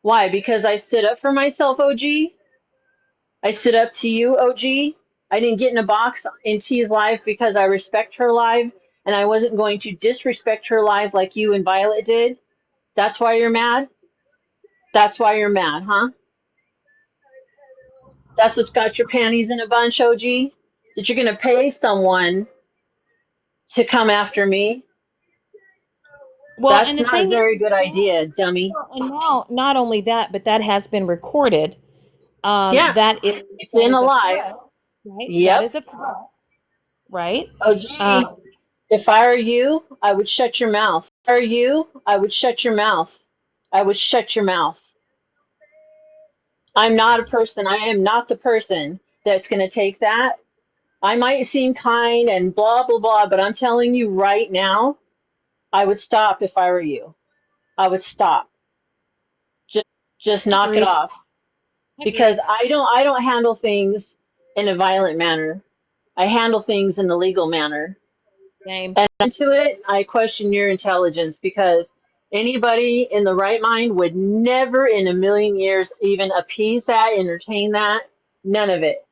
Why? Because I stood up for myself, OG. I stood up to you, OG. I didn't get in a box in T's life because I respect her life and I wasn't going to disrespect her life like you and Violet did. That's why you're mad? That's why you're mad, huh? That's what's got your panties in a bunch, OG? That you're going to pay someone to come after me? Well, and That's the not a thing is, very good idea, dummy. well, and now not only that, but that has been recorded. Yeah, it's That in is a a lie. threat, right? That Yep. is a threat, right? OG, Um, if I were you, I would shut your mouth. If I were you, I would shut your mouth. I would shut your mouth. I'm not a person. I am not the person that's going to take that. I might seem kind and blah, blah, blah, but I'm telling you right now, I would stop if I were you. I would stop. Just, just knock it Agreed. off because Agreed. I don't handle things in a violent manner. I handle things in a legal manner. Same. And to it, I question your intelligence because anybody in the right mind would never in a million years even appease that, entertain that. None of it.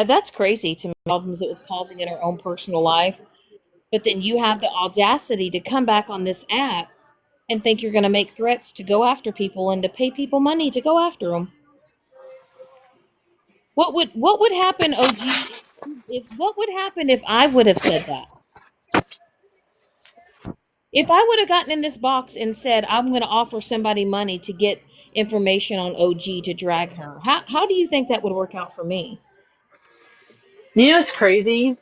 That's crazy to me. Problems it was causing in her own personal life, but then you have the audacity to come back on this app and think you're going to make threats to go after people and to pay people money to go after them. What would happen, OG? If what would happen if I would have said that? If I would have gotten in this box and said I'm going to offer somebody money to get information on OG to drag her, how do you think that would work out for me? You know what's crazy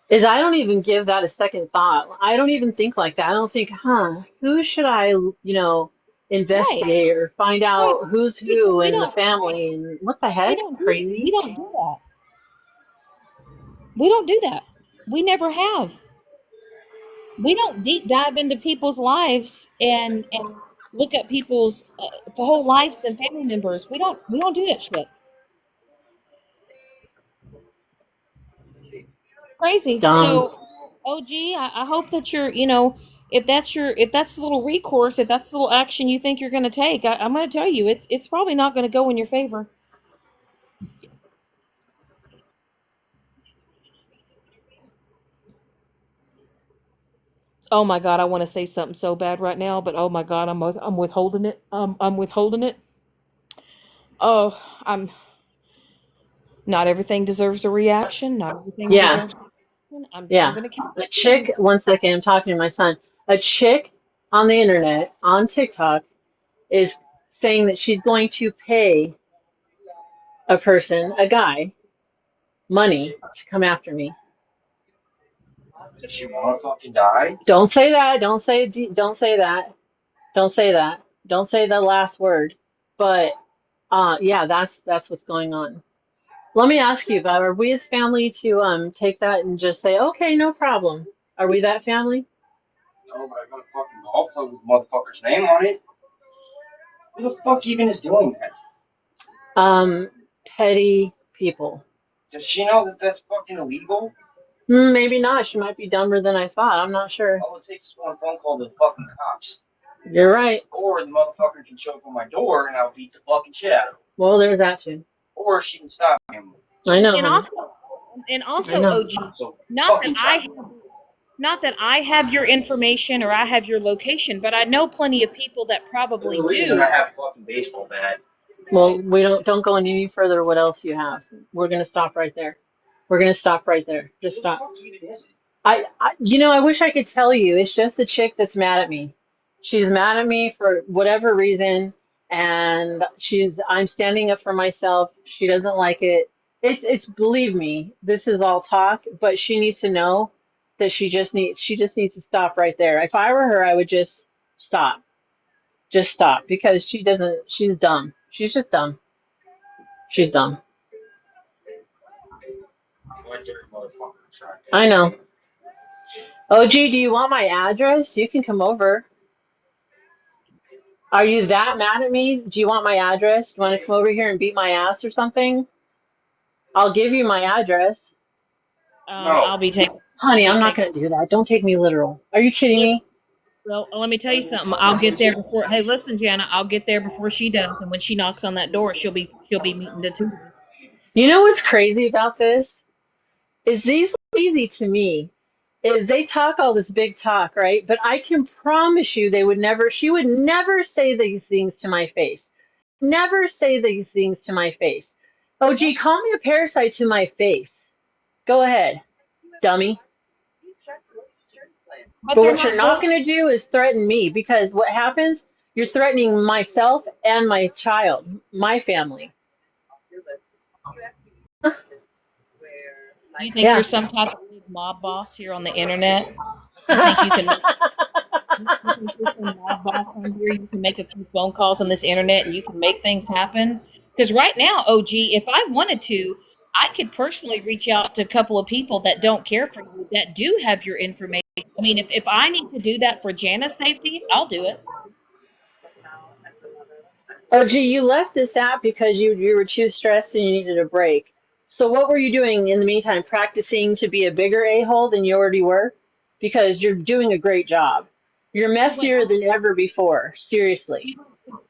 is I don't even give that a second thought. I don't even think like that. I don't think, who should I Right, investigate or find right. out who's Because who in the family and what the heck? we Crazy. don't do that. We don't do that. We never have. We don't deep dive into people's lives and look at people's whole lives and family members. We don't do that shit. Crazy. Dumb. So, OG, I hope that if that's the little recourse, if that's the little action you think you're going to take, I'm going to tell you it's probably not going to go in your favor. Oh my God, I want to say something so bad right now, but oh my God, I'm withholding it. I'm withholding it. Oh, I'm not everything deserves a reaction. Not everything Yeah, deserves a reaction. I'm yeah. going to keep A moving. chick, one second, I'm talking to my son. A chick on the internet, on TikTok, is saying that she's going to pay a person, a guy, money to come after me. Does she want to fucking die? Don't say that. Don't say that. Don't say that. Don't say the last word. But yeah, that's what's going on. Let me ask you, Bob, are we as family to take that and just say, okay, no problem? Are we that family? No, but I got a fucking golf club with the motherfucker's name on it. Who the fuck even is doing that? Um, petty people. Does she know that that's fucking illegal? Maybe not. She might be dumber than I thought. I'm not sure. All it takes is one phone call to the fucking cops. You're right. Or the motherfucker can show up on my door and I'll beat the fucking shit out of him. Well, there's that too. Or she can stop him. I know, And honey. also, I know. OG, So not that fucking I stop him. not that I have your information or I have your location, but I know plenty of people that There's probably a reason I do. have a fucking baseball bat. Well, we don't go any further. What else you have? We're gonna stop right there. We're gonna stop right there. Just Who the stop. fuck even is it? I wish I could tell you. It's just the chick that's mad at me. She's mad at me for whatever reason, and I'm standing up for myself. She doesn't like it. Believe me, this is all talk, but she needs to know that she just needs to stop right there. If I were her, I would stop. Just stop because she's dumb. She's just dumb. She's dumb. What dirty motherfucker. I know. OG, do you want my address? You can come over. Are you that mad at me? Do you want my address? Do you want to come over here and beat my ass or something? I'll give you my address. I'll No. be taking Honey, They I'm not take going to do that. Don't take me literal. Are you kidding listen. me? Well, let me tell you something. I'll get there before. Hey, listen, Jana. I'll get there before she does, and when she knocks on that door, she'll be meeting the two of us. You know what's crazy about this? Is these easy to me? Is they talk all this big talk, right? But I can promise you she would never say these things to my face. Never say these things to my face. Oh, gee, call me a parasite to my face. Go ahead, dummy. But But they're what you're not not going. going to do is threaten me because what happens? You're threatening myself and my child, my family. You think you're Yeah. some type of big mob boss here on the internet? You think you can? You think you're some mob boss on here? You can make a few phone calls on this internet and you can make things happen? Because right now, OG, if I wanted to, I could personally reach out to a couple of people that don't care for you that do have your information. I mean, if I need to do that for Jana's safety, I'll do it. Oh, gee, you left this app because you were too stressed and you needed a break. So what were you doing in the meantime? Practicing to be a bigger a-hole than you already were? Because you're doing a great job. You're He went to messier than ever before. Seriously.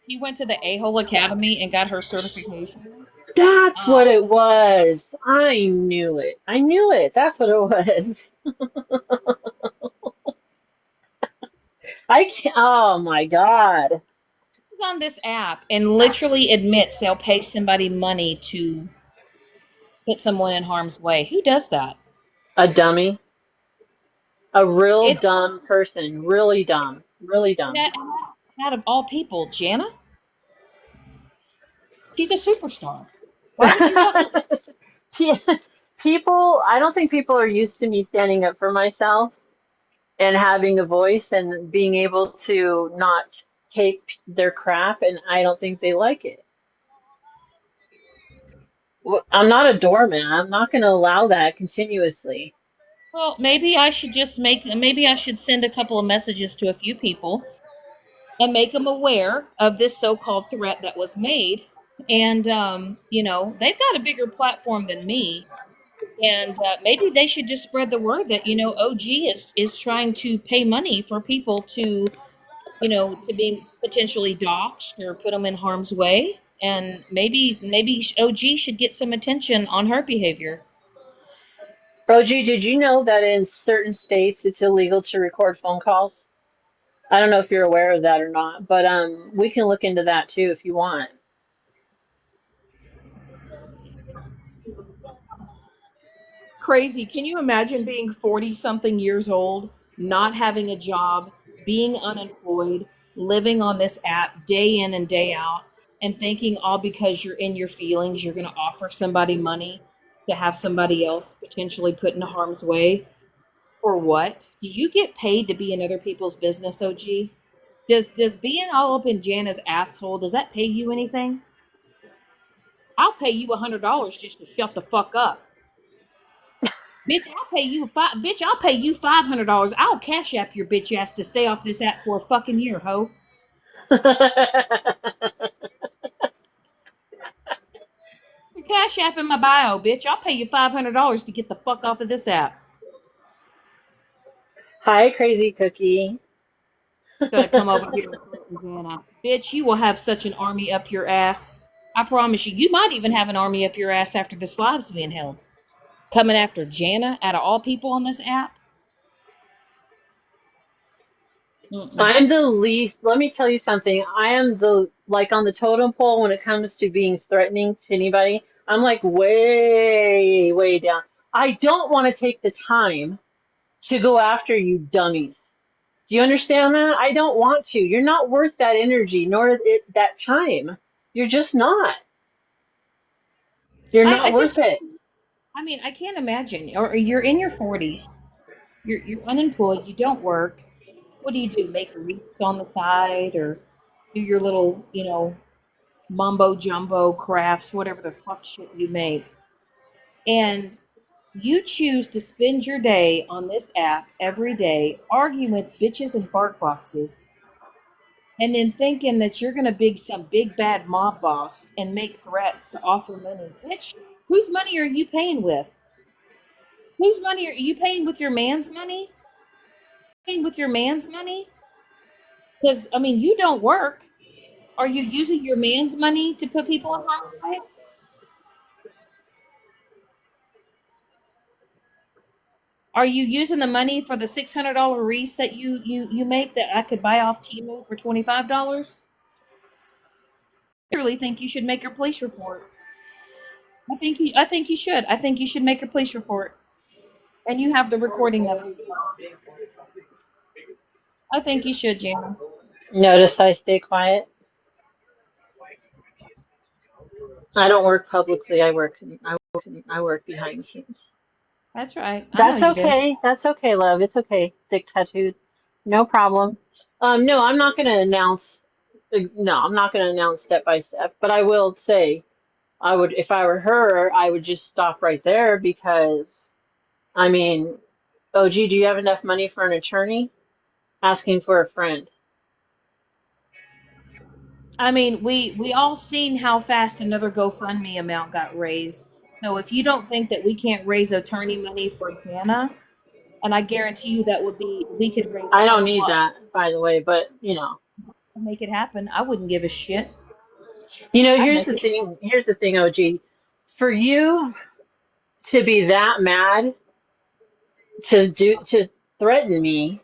he went to the A Hole Academy and got her certification. That's Um, what it was. I knew it. I knew it. That's what it was. I can't. Oh my God. he's on this app and literally admits they'll pay somebody money to put someone in harm's way. Who does that? A dummy. A real It's dumb person. Really dumb. Really and dumb. out of all people, Jana, she's a superstar. Why would you fucking? People, I don't think people are used to me standing up for myself and having a voice and being able to not take their crap, and I don't think they like it. I'm not a doormat. I'm not going to allow that continuously. Well, maybe I should send a couple of messages to a few people and make them aware of this so-called threat that was made. And they've got a bigger platform than me, and maybe they should just spread the word that OG is trying to pay money for people to be potentially doxxed or put them in harm's way. And maybe OG should get some attention on her behavior. OG, did you know that in certain states it's illegal to record phone calls? I don't know if you're aware of that or not, but we can look into that too if you want. Crazy. Can you imagine being 40 something years old, not having a job, being unemployed, living on this app day in and day out, and thinking all because you're in your feelings, you're going to offer somebody money to have somebody else potentially put in harm's way? For what? Do you get paid to be in other people's business, OG? Does being all up in Jana's asshole, does that pay you anything? I'll pay you $100 just to shut the fuck up. Bitch, I'll pay you $500. I'll cash app your bitch ass to stay off this app for a fucking year, ho. Your cash app in my bio, bitch. I'll pay you $500 to get the fuck off of this app. Hi, crazy cookie. Gonna come over here and threaten Jana. Bitch, you will have such an army up your ass. I promise you, you might even have an army up your ass after this live's being held. Coming after Jana out of all people on this app? Mm-mm. I'm the least, let me tell you something. I am the, like on the totem pole when it comes to being threatening to anybody. I'm like way, way down. I don't want to take the time to go after you dummies. Do you understand that? I don't want to. You're not worth that energy, nor that time. You're just not. You're I not just, worth it. I mean, I can't imagine. Or you're in your 40s, you're unemployed, you don't work. What do you do? Make wreaths on the side or do your little, mumbo jumbo crafts, whatever the fuck shit you make. And you choose to spend your day on this app every day arguing with bitches and bark boxes and then thinking that you're going to be some big bad mob boss and make threats to offer money. Bitch, whose money are you paying with? Whose money are you paying with your man's money? Paying with your man's money? Because I mean, you don't work. Are you using your man's money to put people in harm's way? Are you using the money for the $600 wreath that you make that I could buy off Temu for $25? I really think you should make your police report. I think you should. I think you should make a police report, and you have the recording of it. I think you should, Jana. Notice I stay quiet. I don't work publicly. I work behind the scenes. That's right. I know That's you do. okay. That's okay, love. It's okay. Thick tattooed. No problem. No, I'm not going to announce. No, I'm not going to announce step by step. But I will say, I would, if I were her, I would just stop right there because, I mean, OG, do you have enough money for an attorney? Asking for a friend. I mean, we all seen how fast another GoFundMe amount got raised. So if you don't think that we can't raise attorney money for Jana, and I guarantee you that would be we could raise I a don't need lot that, by the way, but to make it happen. I wouldn't give a shit. I'd here's make the it. thing. Here's the thing, OG. For you to be that mad to threaten me,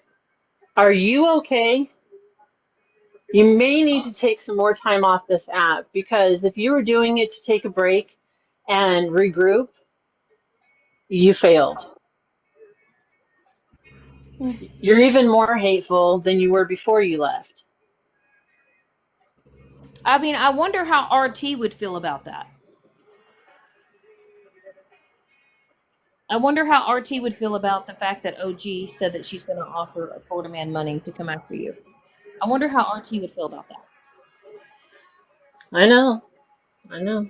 are you okay? You may need to take some more time off this app because if you were doing it to take a break and regroup, you failed. You're even more hateful than you were before you left. I mean, I wonder how RT would feel about that. I wonder how RT would feel about the fact that OG said that she's going to offer a Florida man money to come after you. I wonder how RT would feel about that. I know. I know.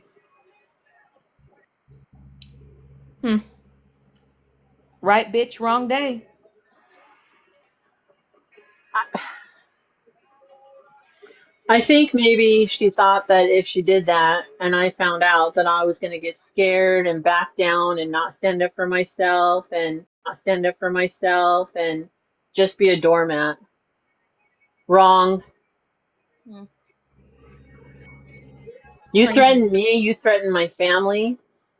Hmm. Right bitch, wrong day. I think maybe she thought that if she did that and I found out that I was going to get scared and back down and not stand up for myself and just be a doormat. Wrong. Hmm. You Crazy. threatened me, you threatened my family.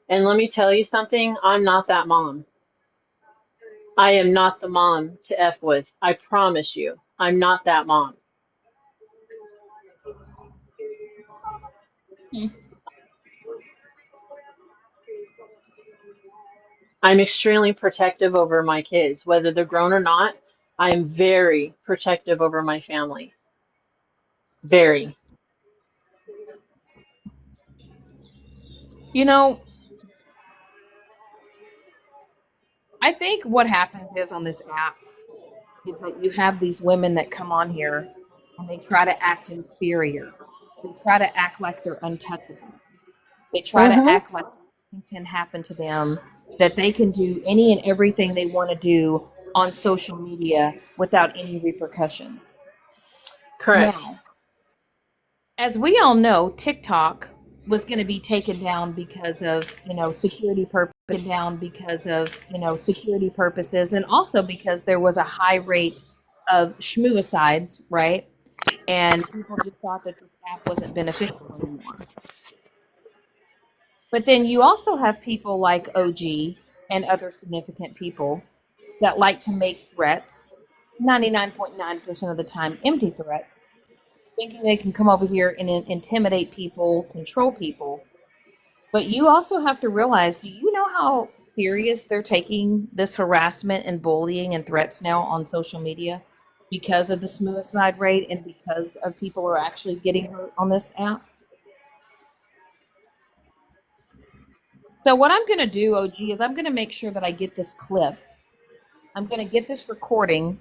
And let me tell you something, I'm not that mom. I am not the mom to F with. I promise you. I'm not that mom. Hmm. I'm extremely protective over my kids, whether they're grown or not. I am very protective over my family. Very. You know, I think what happens is on this app is that you have these women that come on here and they try to act inferior. They try to act like they're untouchable. They try to Mm-hmm. act like nothing can happen to them, that they can do any and everything they want to do on social media without any repercussion. Correct. Now, as we all know, TikTok was going to be taken down because of, security purposes, and also because there was a high rate of schmuicides, right? And people just thought that this app wasn't beneficial anymore. But then you also have people like OG and other significant people that like to make threats, 99.9% of the time empty threats, thinking they can come over here and intimidate people, control people. But you also have to realize, do you know how serious they're taking this harassment and bullying and threats now on social media because of the suicide rate and because of people are actually getting hurt on this app? So what I'm going to do, OG, is I'm going to make sure that I get this clip. I'm going to get this recording.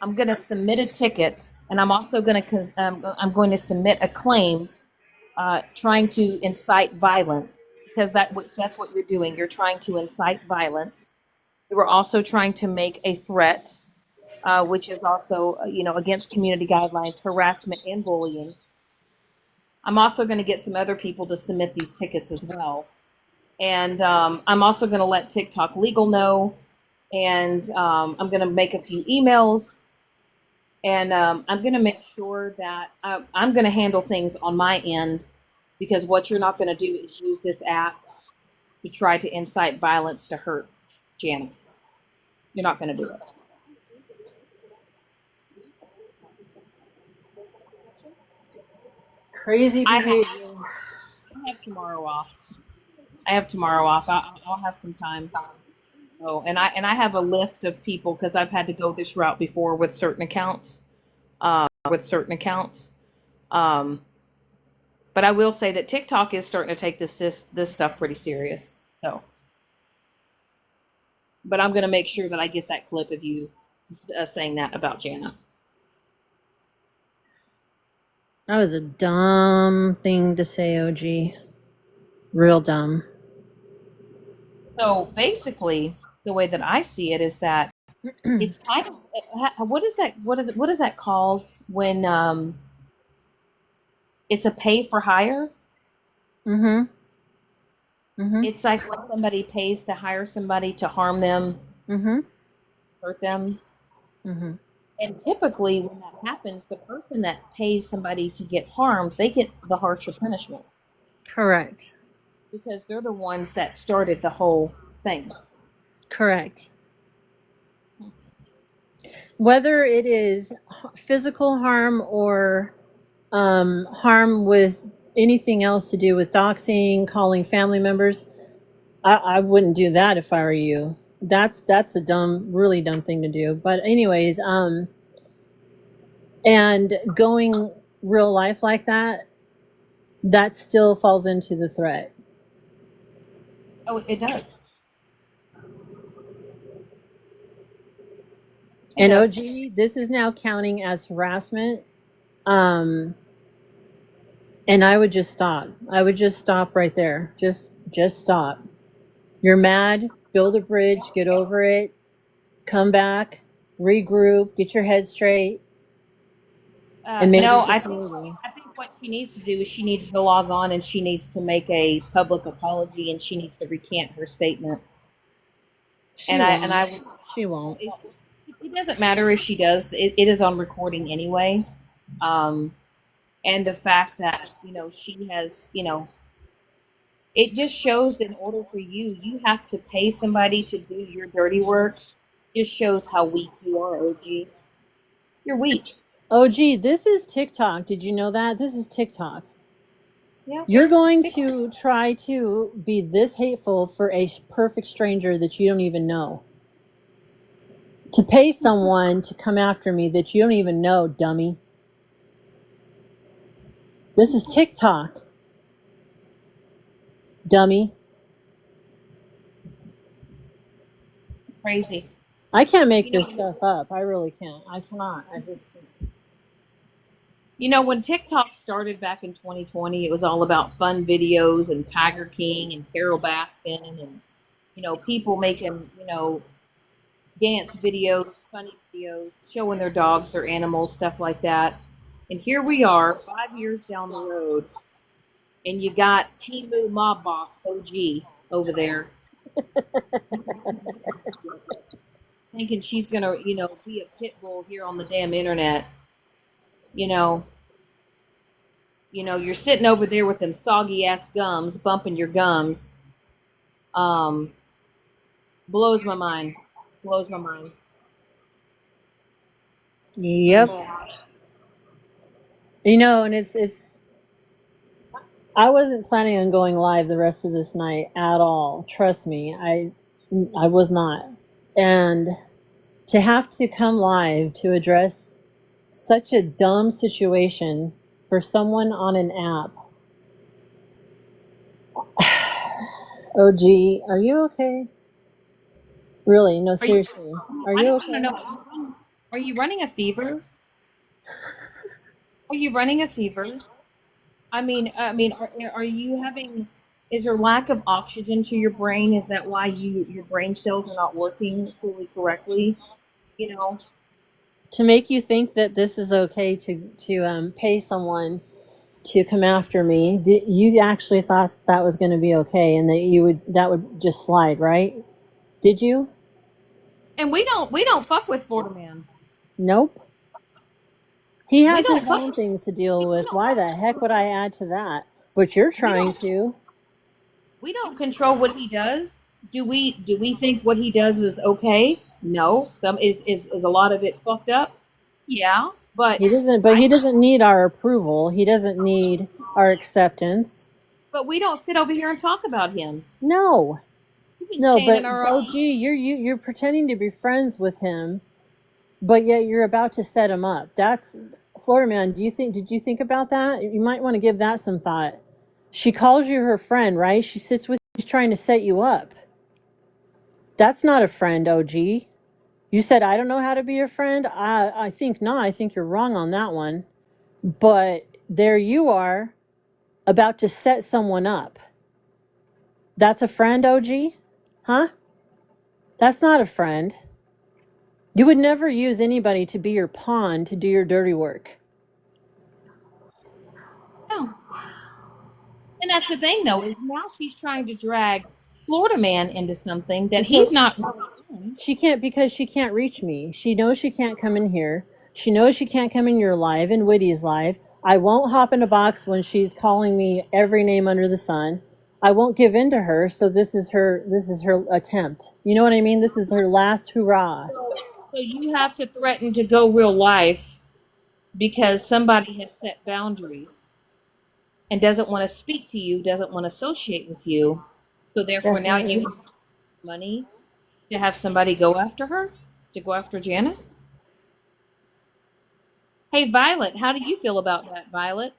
I'm going to submit a ticket, and I'm also going to I'm going to submit a claim trying to incite violence, because that's what you're doing. You're trying to incite violence. You are also trying to make a threat, which is also against community guidelines, harassment and bullying. I'm also going to get some other people to submit these tickets as well. And I'm also going to let TikTok Legal know. And I'm going to make a few emails. And I'm going to make sure that I'm going to handle things on my end, because what you're not going to do is use this app to try to incite violence to hurt Janice. You're not going to do it. Crazy I have, behavior. I have tomorrow off. I have tomorrow off. I'll have some time. Oh, and I have a list of people, because I've had to go this route before with certain accounts. With certain accounts. Um, but I will say that TikTok is starting to take this stuff pretty serious. So, but I'm going to make sure that I get that clip of you saying that about Jana. That was a dumb thing to say, OG. Real dumb. So basically, the way that I see it is that it's kind of what is that called when it's a pay for hire? Mm-hmm. Mm-hmm. It's like when somebody pays to hire somebody to harm them, Mm-hmm. hurt them. Mm-hmm. And typically, when that happens, the person that pays somebody to get harmed, they get the harsher punishment, Correct. because they're the ones that started the whole thing. Correct. Whether it is physical harm or harm with anything else to do with doxing, calling family members, I wouldn't do that if I were you. That's a dumb, really dumb thing to do. But anyways, and going real life like that still falls into the threat. Oh, it does. And OG, this is now counting as harassment. And I would just stop. I would just stop right there. Just stop. You're mad, build a bridge, get over it, come back, regroup, get your head straight. And maybe no, I think what she needs to do is she needs to log on and she needs to make a public apology, and she needs to recant her statement. She won't. It doesn't matter if she does. It is on recording anyway. And the fact that she has it just shows that in order for you have to pay somebody to do your dirty work. Just shows how weak you are, OG. You're weak. OG, this is TikTok. Did you know that? This is TikTok. Yeah. You're going to try to be this hateful for a perfect stranger that you don't even know. To pay someone to come after me that you don't even know, dummy. This is TikTok. Dummy. Crazy. I can't make this stuff up. I really can't. I cannot. I just can't. When TikTok started back in 2020, it was all about fun videos and Tiger King and Carol Baskin and, people making, dance videos, funny videos, showing their dogs, their animals, stuff like that. And here we are, 5 years down the road, and you got Temu Mob Boss OG over there. Thinking she's going to, be a pit bull here on the damn internet. You're sitting over there with them soggy ass gums, bumping your gums. Blows my mind. Blows my mind. Yep. And it's I wasn't planning on going live the rest of this night at all. Trust me. I was not. And to have to come live to address such a dumb situation for someone on an app. OG, are you okay? Really? No, seriously. Are you okay? Are you running a fever? Are you running a fever? I mean, are you having? Is there lack of oxygen to your brain? Is that why your brain cells are not working fully correctly? To make you think that this is okay to pay someone to come after me, you actually thought that was going to be okay and that would just slide, right? Did you? And we don't fuck with Florida Man. Nope. He We has don't his fuck. own things to deal We with. don't Why fuck. the heck would I add to that? But you're We trying don't. to. We don't control what he does. Do we think what he does is okay? No. Some is a lot of it fucked up. Yeah, but He I doesn't need our approval. He doesn't need our acceptance. but we don't sit over here and talk about him. No. We can No, stand but in our own. OG, you're pretending to be friends with him, but yet you're about to set him up. That's Florida Man, did you think about that? You might want to give that some thought. She calls you her friend, right? She sits with you, she's trying to set you up. That's not a friend, OG. You said I don't know how to be your friend. I think not. I think you're wrong on that one. But there you are, about to set someone up. That's a friend, OG? Huh? That's not a friend. You would never use anybody to be your pawn to do your dirty work. No. And that's the thing, though, is now she's trying to drag Florida Man into something that Because he's not really in. because she can't reach me. She knows she can't come in here. She knows she can't come in your live and Witty's live. I won't hop in a box when she's calling me every name under the sun. I won't give in to her, so this is her attempt. You know what I mean? This is her last hurrah. So you have to threaten to go real life because somebody has set boundaries and doesn't want to speak to you, doesn't want to associate with you. So therefore, That's now you right. have money to have somebody go after her, to go after Janice. Hey, Violet, how do you feel about that, Violet?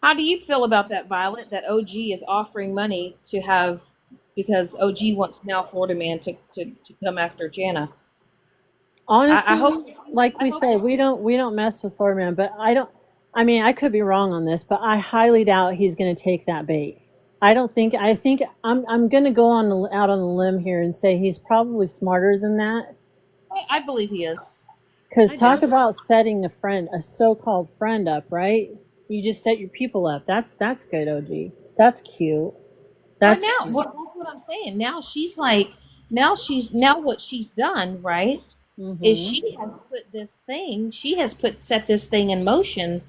How do you feel about that, Violet? That OG is offering money to have because OG wants now Florida Man to come after Jana. I Honestly, hope. like I we hope. say, we don't mess with Florida Man, but I don't. I mean, I could be wrong on this, but I highly doubt he's going to take that bait. I don't think. I think I'm going to go out on a limb here and say he's probably smarter than that. I believe he is. Because I talk do. about setting a so-called friend up, right? You just set your people up. That's good, OG. That's cute. But That's now, cute. well, that's what I'm saying. Now she's like, now what she's done, right? Is Mhm. she has put this thing, she has set this thing in motion Mhm.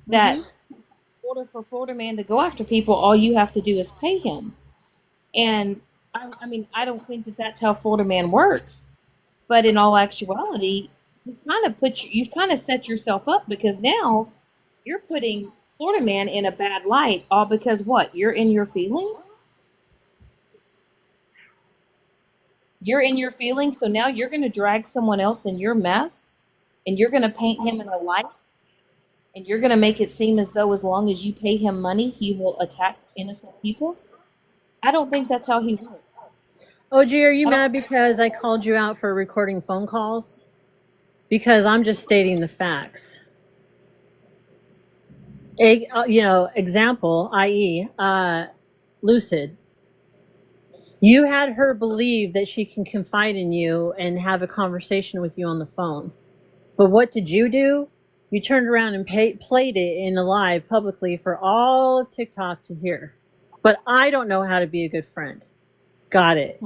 that in order for Florida Man to go after people, all you have to do is pay him. And I mean, I don't think that that's how Florida Man works. But in all actuality, you've kind of set yourself up because now you're putting Florida Man in a bad light, all because what? You're in your feelings. You're in your feelings, so now you're going to drag someone else in your mess, and you're going to paint him in a light, and you're going to make it seem as though as long as you pay him money, he will attack innocent people. I don't think that's how he works. OG, are you I don't. mad because I called you out for recording phone calls? Because I'm just stating the facts. Example, i.e., Lucid. You had her believe that she can confide in you and have a conversation with you on the phone. But what did you do? You turned around and played it in a live publicly for all of TikTok to hear. But I don't know how to be a good friend. Got it.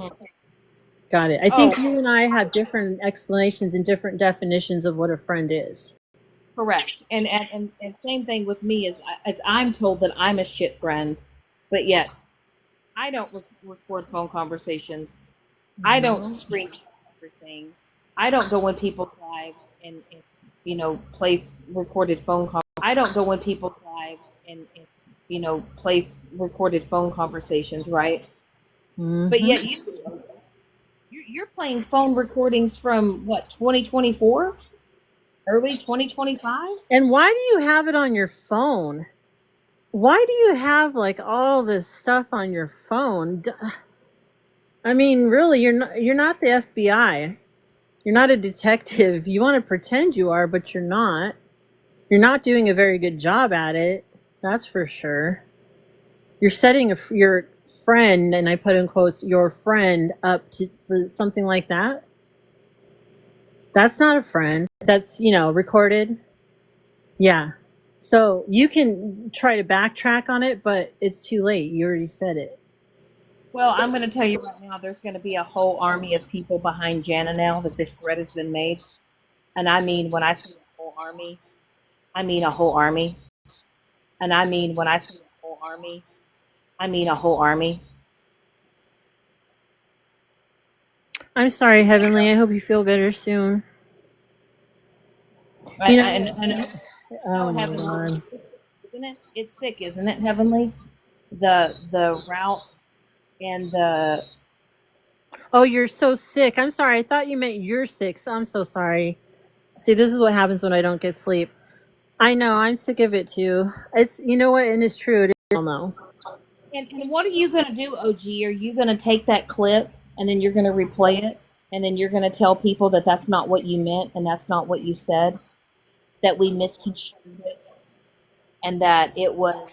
Got it. I think Oh, you and I have different explanations and different definitions of what a friend is. correct. And same thing with me as I'm told that I'm a shit friend, but yet I don't record phone conversations. I don't No. screen everything. I don't go in people's lives and play recorded phone calls. I don't go in people's lives and play recorded phone conversations, right? But Mm-hmm. yet you're playing phone recordings from what 2024, early 2025. And why do you have it on your phone? Why do you have like all this stuff on your phone? I mean, really, you're not the FBI. You're not a detective. You want to pretend you are, but you're not. You're not doing a very good job at it. That's for sure. You're setting your friend, and I put in quotes, your friend up for something like that. That's not a friend. That's recorded. Yeah. So you can try to backtrack on it, but it's too late. You already said it. Well, I'm going to tell you right now, there's going to be a whole army of people behind Jana now that this threat has been made. And I mean, when I say a whole army, I mean a whole army. And I mean, when I say a whole army, I mean a whole army. I'm sorry, Heavenly. I hope you feel better soon. And, You know, and oh no, my Heavenly, God. isn't it? It's sick, isn't it, Heavenly? The route and the Oh, you're so sick. I'm sorry. I thought you meant you're sick. So I'm so sorry. See, this is what happens when I don't get sleep. I know. I'm sick of it too. It's, you know what? And it's true. It is. I don't know. and what are you going to do, OG? Are you going to take that clip and then you're going to replay it and then you're going to tell people that that's not what you meant and that's not what you said, that we misconstrued it, and that it was,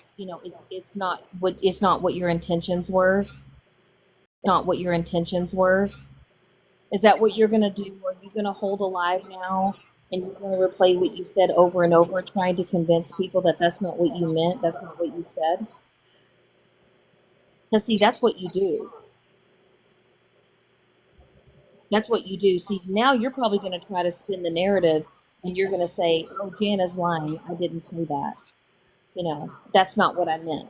it's not what your intentions were, not what your intentions were. Is that what you're going to do? Are you going to hold alive now and you're going to replay what you said over and over, trying to convince people that that's not what you meant, that's not what you said? Because, see, that's what you do. That's what you do. See, now you're probably going to try to spin the narrative and you're going to say, oh, Jana's lying. I didn't say that. That's not what I meant.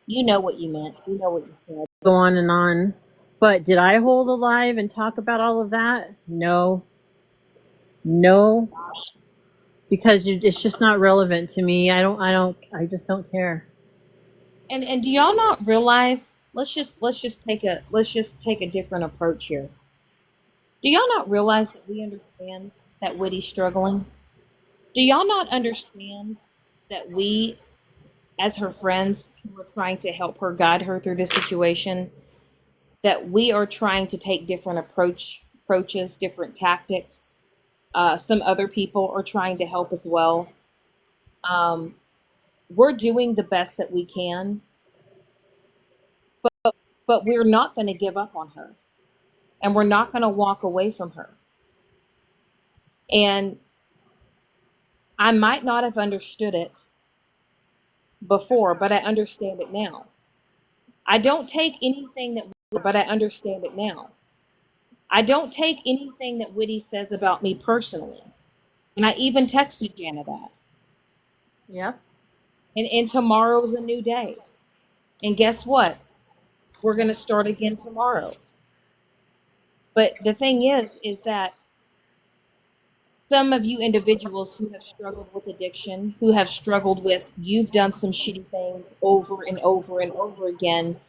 You know what you meant. You know what you said. Go on and on. But did I hold alive and talk about all of that? No. No. Because it's just not relevant to me. I just don't care. And do y'all not realize? Let's just take a different approach here. Do y'all not realize that we understand that Whitty's struggling? Do y'all not understand that we, as her friends, who are trying to help her, guide her through this situation, that we are trying to take different approaches, different tactics. Some other people are trying to help as well. We're doing the best that we can, but we're not going to give up on her, and we're not going to walk away from her. And I might not have understood it before, but I understand it now. I don't take anything that, but I understand it now. I don't take anything that Whitty says about me personally. And I even texted Jana that. Yeah. And tomorrow's a new day. And guess what? We're going to start again tomorrow. But the thing is that some of you individuals who have struggled with addiction, who have struggled with, you've done some shitty things over and over and over again,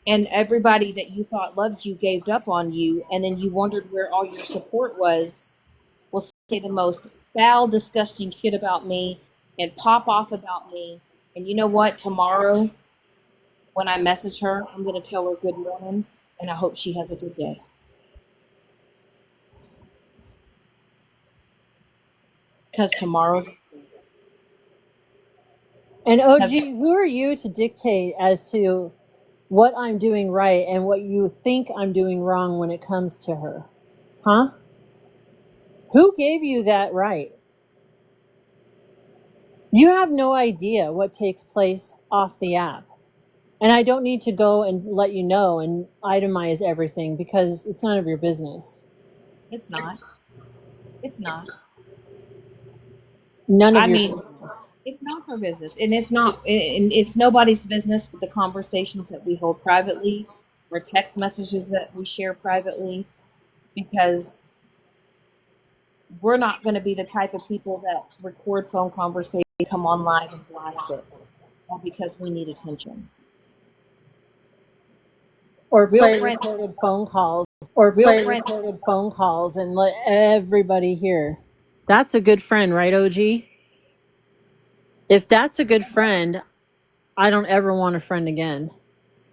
and everybody that you thought loved you gave up on you, and then you wondered where all your support was, will say the most foul, disgusting shit about me and pop off about me. And you know what? Tomorrow, when I message her, I'm going to tell her good morning, and I hope she has a good day. Because tomorrow's. And OG, who are you to dictate as to what I'm doing right and what you think I'm doing wrong when it comes to her? Huh? Who gave you that right? You have no idea what takes place off the app. And I don't need to go and let you know and itemize everything because it's none of your business. It's not. It's not. None of I your mean, business. it's not her business, and it's nobody's business with the conversations that we hold privately or text messages that we share privately, because we're not going to be the type of people that record phone conversations, come on live and blast it, all because we need attention. Or play Real friends, recorded phone calls. Or real play friends. recorded phone calls and let everybody hear. That's a good friend, right, OG? If that's a good friend, I don't ever want a friend again.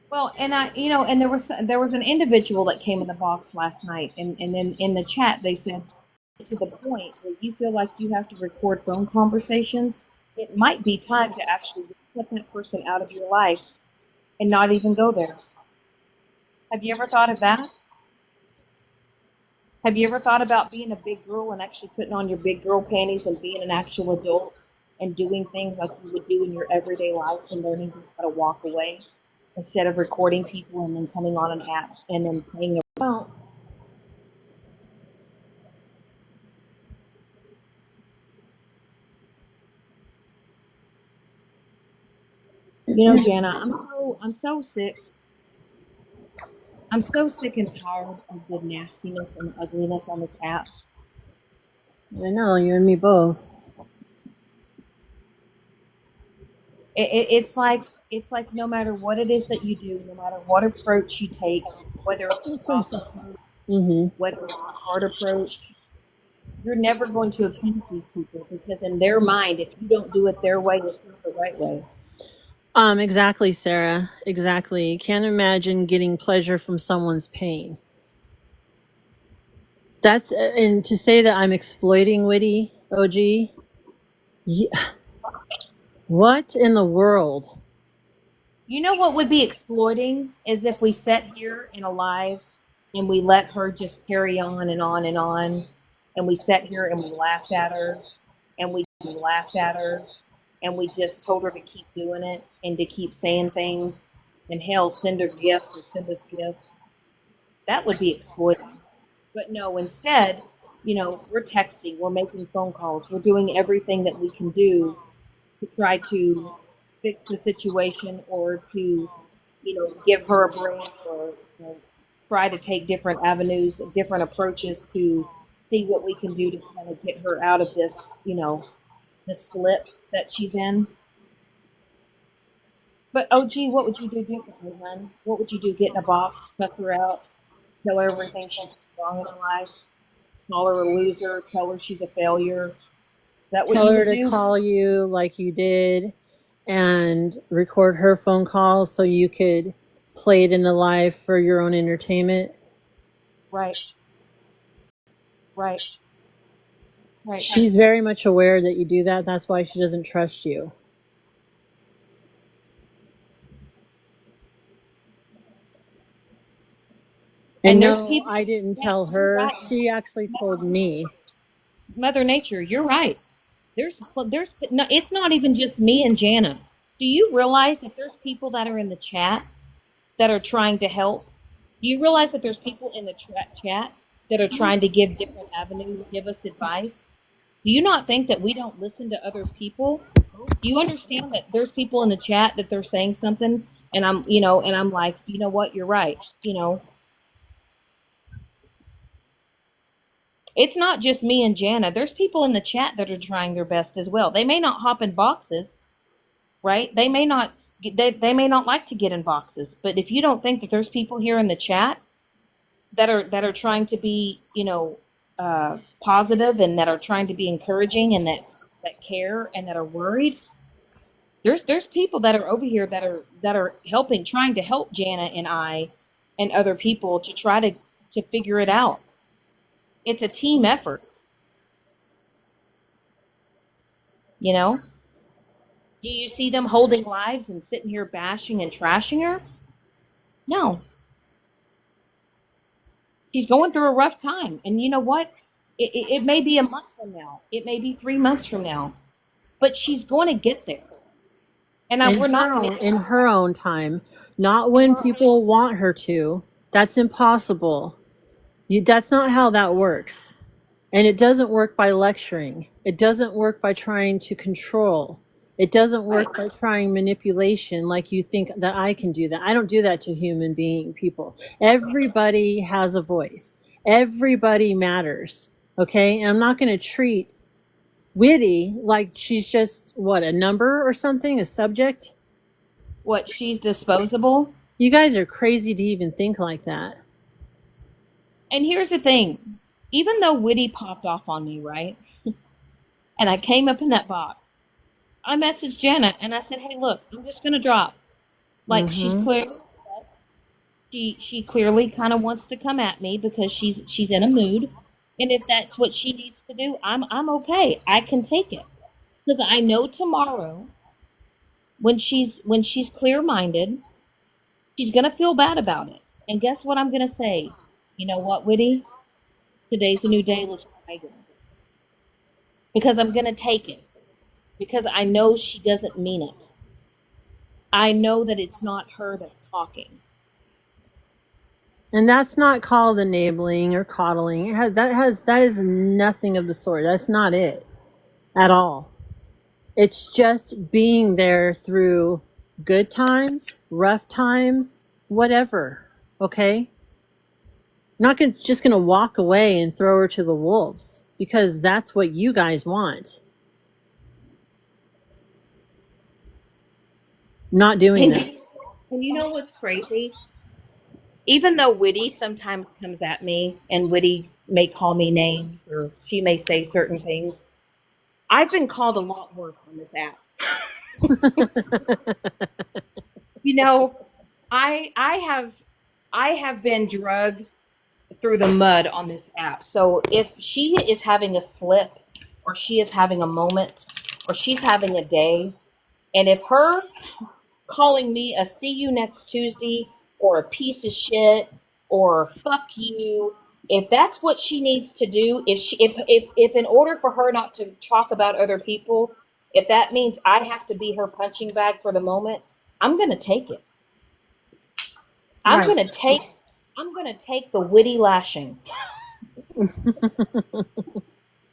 Well, and and there was an individual that came in the box last night, and then in the chat they said, to the point where you feel like you have to record phone conversations, it might be time to actually put that person out of your life and not even go there. Have you ever thought of that? Have you ever thought about being a big girl and actually putting on your big girl panties and being an actual adult and doing things like you would do in your everyday life and learning just how to walk away instead of recording people and then coming on an app and then playing a well, Jana, I'm so sick. I'm so sick and tired of the nastiness and ugliness on this app. I know, you and me both. It's like no matter what it is that you do, no matter what approach you take, whether it's a soft approach, whether it's a hard approach, you're never going to appease these people because in their mind, if you don't do it their way, it's not the right way. Exactly, Sarah. Exactly. Can't imagine getting pleasure from someone's pain. That's and to say that I'm exploiting Witty, OG. Yeah, what in the world? You know what would be exploiting is if we sat here in a live and we let her just carry on and on and on, and we sat here and we laughed at her and we laughed at her and we just told her to keep doing it and to keep saying things and hell, send her gifts or send us gifts. That would be exploiting. But no, instead, we're texting, we're making phone calls, we're doing everything that we can do to try to fix the situation or to, give her a break or try to take different avenues, different approaches to see what we can do to kind of get her out of this, this slip that she's in. But OG, what would you do differently, hon? What would you do? Get in a box, cuss her out, tell her everything she's wrong in her life, call her a loser, tell her she's a failure. Is that what Tell you her would to do? call you like you did and record her phone call so you could play it in the live for your own entertainment. Right, right, right. She's very much aware that you do that. That's why she doesn't trust you. And there's no, people. I didn't Yeah, tell you're her. right. She actually told me. Mother Nature, you're right. There's no, it's not even just me and Jana. Do you realize that there's people that are in the chat that are trying to help? Do you realize that there's people in the chat that are trying to give different avenues, give us advice? Do you not think that we don't listen to other people? Do you understand that there's people in the chat that they're saying something and I'm like, you know what, you're right. It's not just me and Jana. There's people in the chat that are trying their best as well. They may not hop in boxes, right? They may not like to get in boxes. But if you don't think that there's people here in the chat that are trying to be, positive and that are trying to be encouraging and that care and that are worried, there's people that are over here that are helping, trying to help Jana and I and other people to try to figure it out. It's a team effort, you know? Do you see them holding lives and sitting here bashing and trashing her? No. She's going through a rough time. And you know what? It may be a month from now. It may be 3 months from now. But she's going to get there. And we're not in her own time, not when people want her to. That's impossible. That's not how that works. And it doesn't work by lecturing. It doesn't work by trying to control. It doesn't work by trying manipulation like you think that I can do that. I don't do that to human people. Everybody has a voice. Everybody matters. Okay? And I'm not going to treat Witty like she's just, what, a number or something? A subject? What, she's disposable? You guys are crazy to even think like that. And here's the thing. Even though Witty popped off on me, right? And I came up in that box, I messaged Jana and I said, hey, look, I'm just going to drop. Like, she's clear. She clearly kind of wants to come at me because she's in a mood. And if that's what she needs to do, I'm okay. I can take it. Because I know tomorrow, when she's clear-minded, she's going to feel bad about it. And guess what I'm going to say? You know what, Witty? Today's a new day. Let's try again. Because I'm going to take it. Because I know she doesn't mean it. I know that it's not her that's talking. And that's not called enabling or coddling. That is nothing of the sort. That's not it at all. It's just being there through good times, rough times, whatever. Okay? I'm not just gonna walk away and throw her to the wolves because that's what you guys want. Not doing that. And you know what's crazy? Even though Witty sometimes comes at me and Witty may call me names or she may say certain things, I've been called a lot worse on this app. You know, I have been drugged through the mud on this app. So if she is having a slip or she is having a moment or she's having a day, and if her calling me a see you next Tuesday or a piece of shit or fuck you, if that's what she needs to do, if in order for her not to talk about other people, if that means I have to be her punching bag for the moment, I'm gonna take it. I'm Right. gonna take the witty lashing.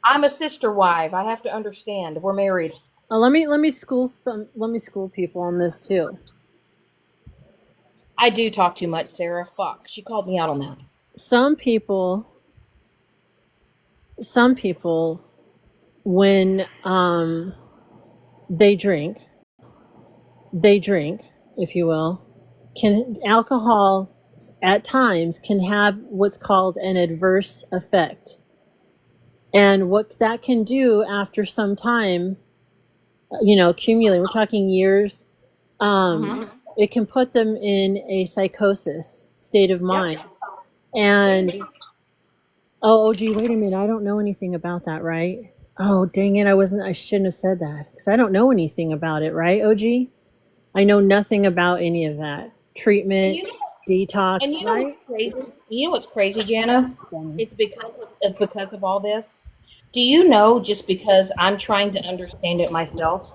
I'm a sister wife. I have to understand. We're married. Let me school people on this too. I do talk too much, Sarah. Fuck. She called me out on that. Some people when they drink, if you will, alcohol at times can have what's called an adverse effect. And what that can do after some time, accumulate, we're talking years, it can put them in a psychosis state of mind. Yep. And, gee, wait a minute, I don't know anything about that, right? Oh, dang it, I shouldn't have said that, because I don't know anything about it, right, OG? I know nothing about any of that. Treatment, detox, and you know what's crazy? You know what's crazy, Jana? It's because of all this. Do you know, just because I'm trying to understand it myself,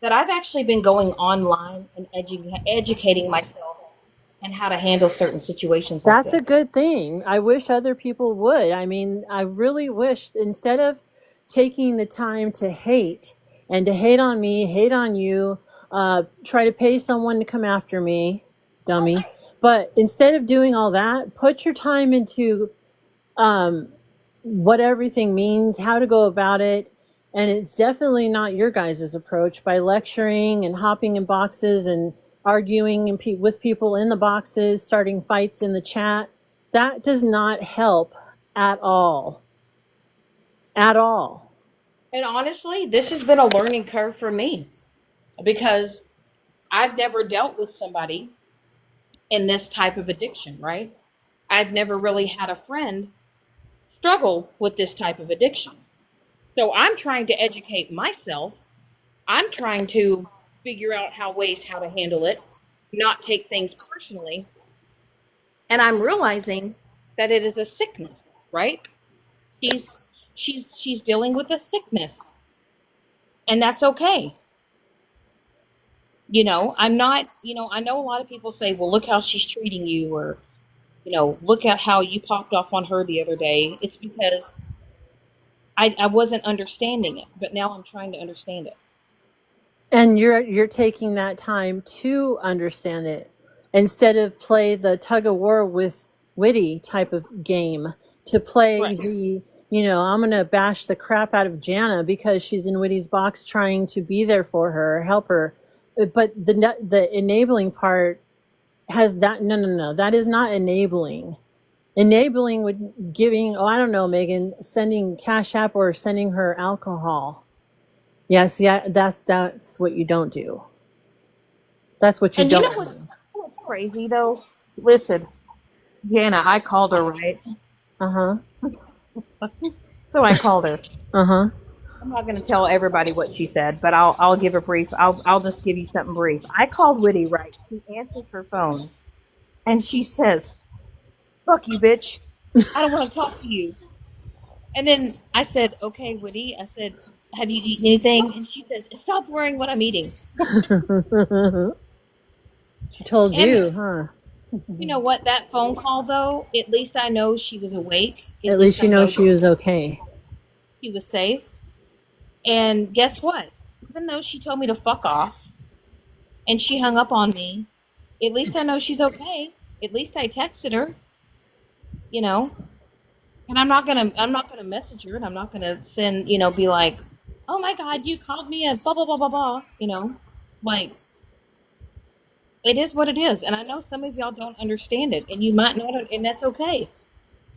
that I've actually been going online and educating myself and how to handle certain situations. That's a good thing. I wish other people would. I mean, I really wish, instead of taking the time to hate and to hate on me, hate on you, try to pay someone to come after me, dummy. But instead of doing all that, put your time into what everything means, how to go about it. And it's definitely not your guys' approach by lecturing and hopping in boxes and arguing with people in the boxes, starting fights in the chat. That does not help at all. At all. And honestly, this has been a learning curve for me, because I've never dealt with somebody in this type of addiction, right? I've never really had a friend struggle with this type of addiction. So I'm trying to educate myself. I'm trying to figure out how to handle it, not take things personally. And I'm realizing that it is a sickness, right? She's dealing with a sickness. And that's okay. I'm not, I know a lot of people say, well, look how she's treating you, or, look at how you popped off on her the other day. It's because I wasn't understanding it, but now I'm trying to understand it. And you're taking that time to understand it, instead of play the tug of war with Witty type of game, to play right. I'm going to bash the crap out of Jana because she's in Witty's box, trying to be there for her, help her. But the enabling part has that. No, that is not enabling. Enabling would I don't know, Megan, sending Cash App or sending her alcohol. Yes, yeah, that's what you don't do. That's what you don't do. What's crazy though? Listen, Jana, I called her, right? So I called her. I'm not going to tell everybody what she said, but I'll give a brief. I'll just give you something brief. I called Witty, right? She answers her phone, and she says, "Fuck you, bitch. I don't want to talk to you." And then I said, okay, Woody, I said, have you eaten anything? And she says, stop worrying what I'm eating. She told And you, huh? you know what? That phone call, though, at least I know she was awake. At At least least I you know know she was okay. she was safe. And guess what? Even though she told me to fuck off and she hung up on me, at least I know she's okay. At least I texted her, you know. And I'm not gonna message her, and I'm not gonna send, be like, oh my god, you called me a blah blah blah blah blah, like it is what it is. And I know some of y'all don't understand it, and you might not, and that's okay.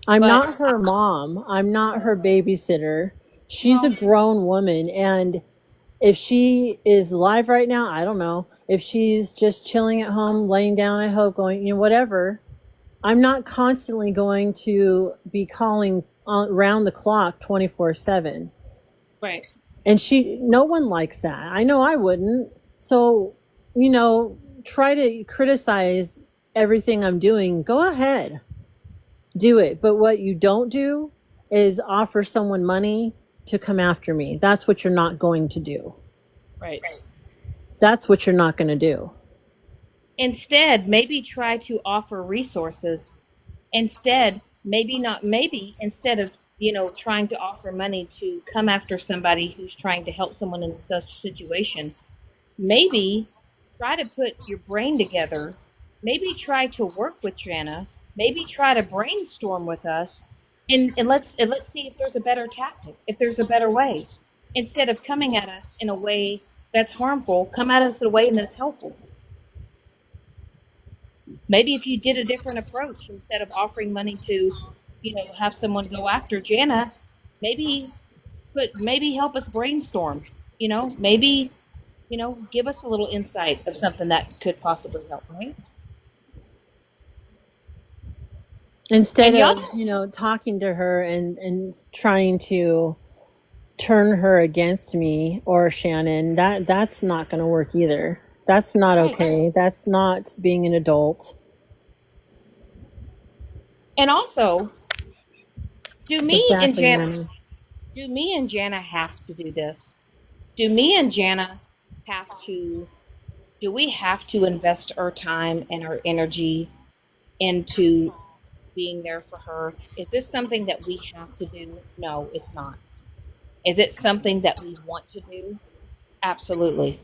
I'm But not her mom. I'm not her babysitter. She's a well, grown woman, and if she is live right now, I don't know. If she's just chilling at home, laying down, I hope, going, whatever. I'm not constantly going to be calling round the clock 24/7. right, And no one likes that. I know I wouldn't. So, try to criticize everything I'm doing. Go ahead, do it. But what you don't do is offer someone money to come after me. That's what you're not going to do. right. That's what you're not going to do. Instead, maybe try to offer resources. Instead, instead of trying to offer money to come after somebody who's trying to help someone in such a situation, maybe try to put your brain together. Maybe try to work with Jana. Maybe try to brainstorm with us, and let's see if there's a better tactic, if there's a better way. Instead of coming at us in a way that's harmful, come at us in a way that's helpful. Maybe if you did a different approach, instead of offering money to, have someone go after Jana, maybe maybe help us brainstorm. Maybe give us a little insight of something that could possibly help, right? Instead And y'all, of, talking to her and trying to turn her against me or Shannon, that's not going to work either. That's not right. okay. That's not being an adult. And also, do me and Exactly, Jana, honey. do me and Jana have to do this? Do me and Jana have to? Do we have to invest our time and our energy into being there for her? Is this something that we have to do? No, it's not. Is it something that we want to do? Absolutely.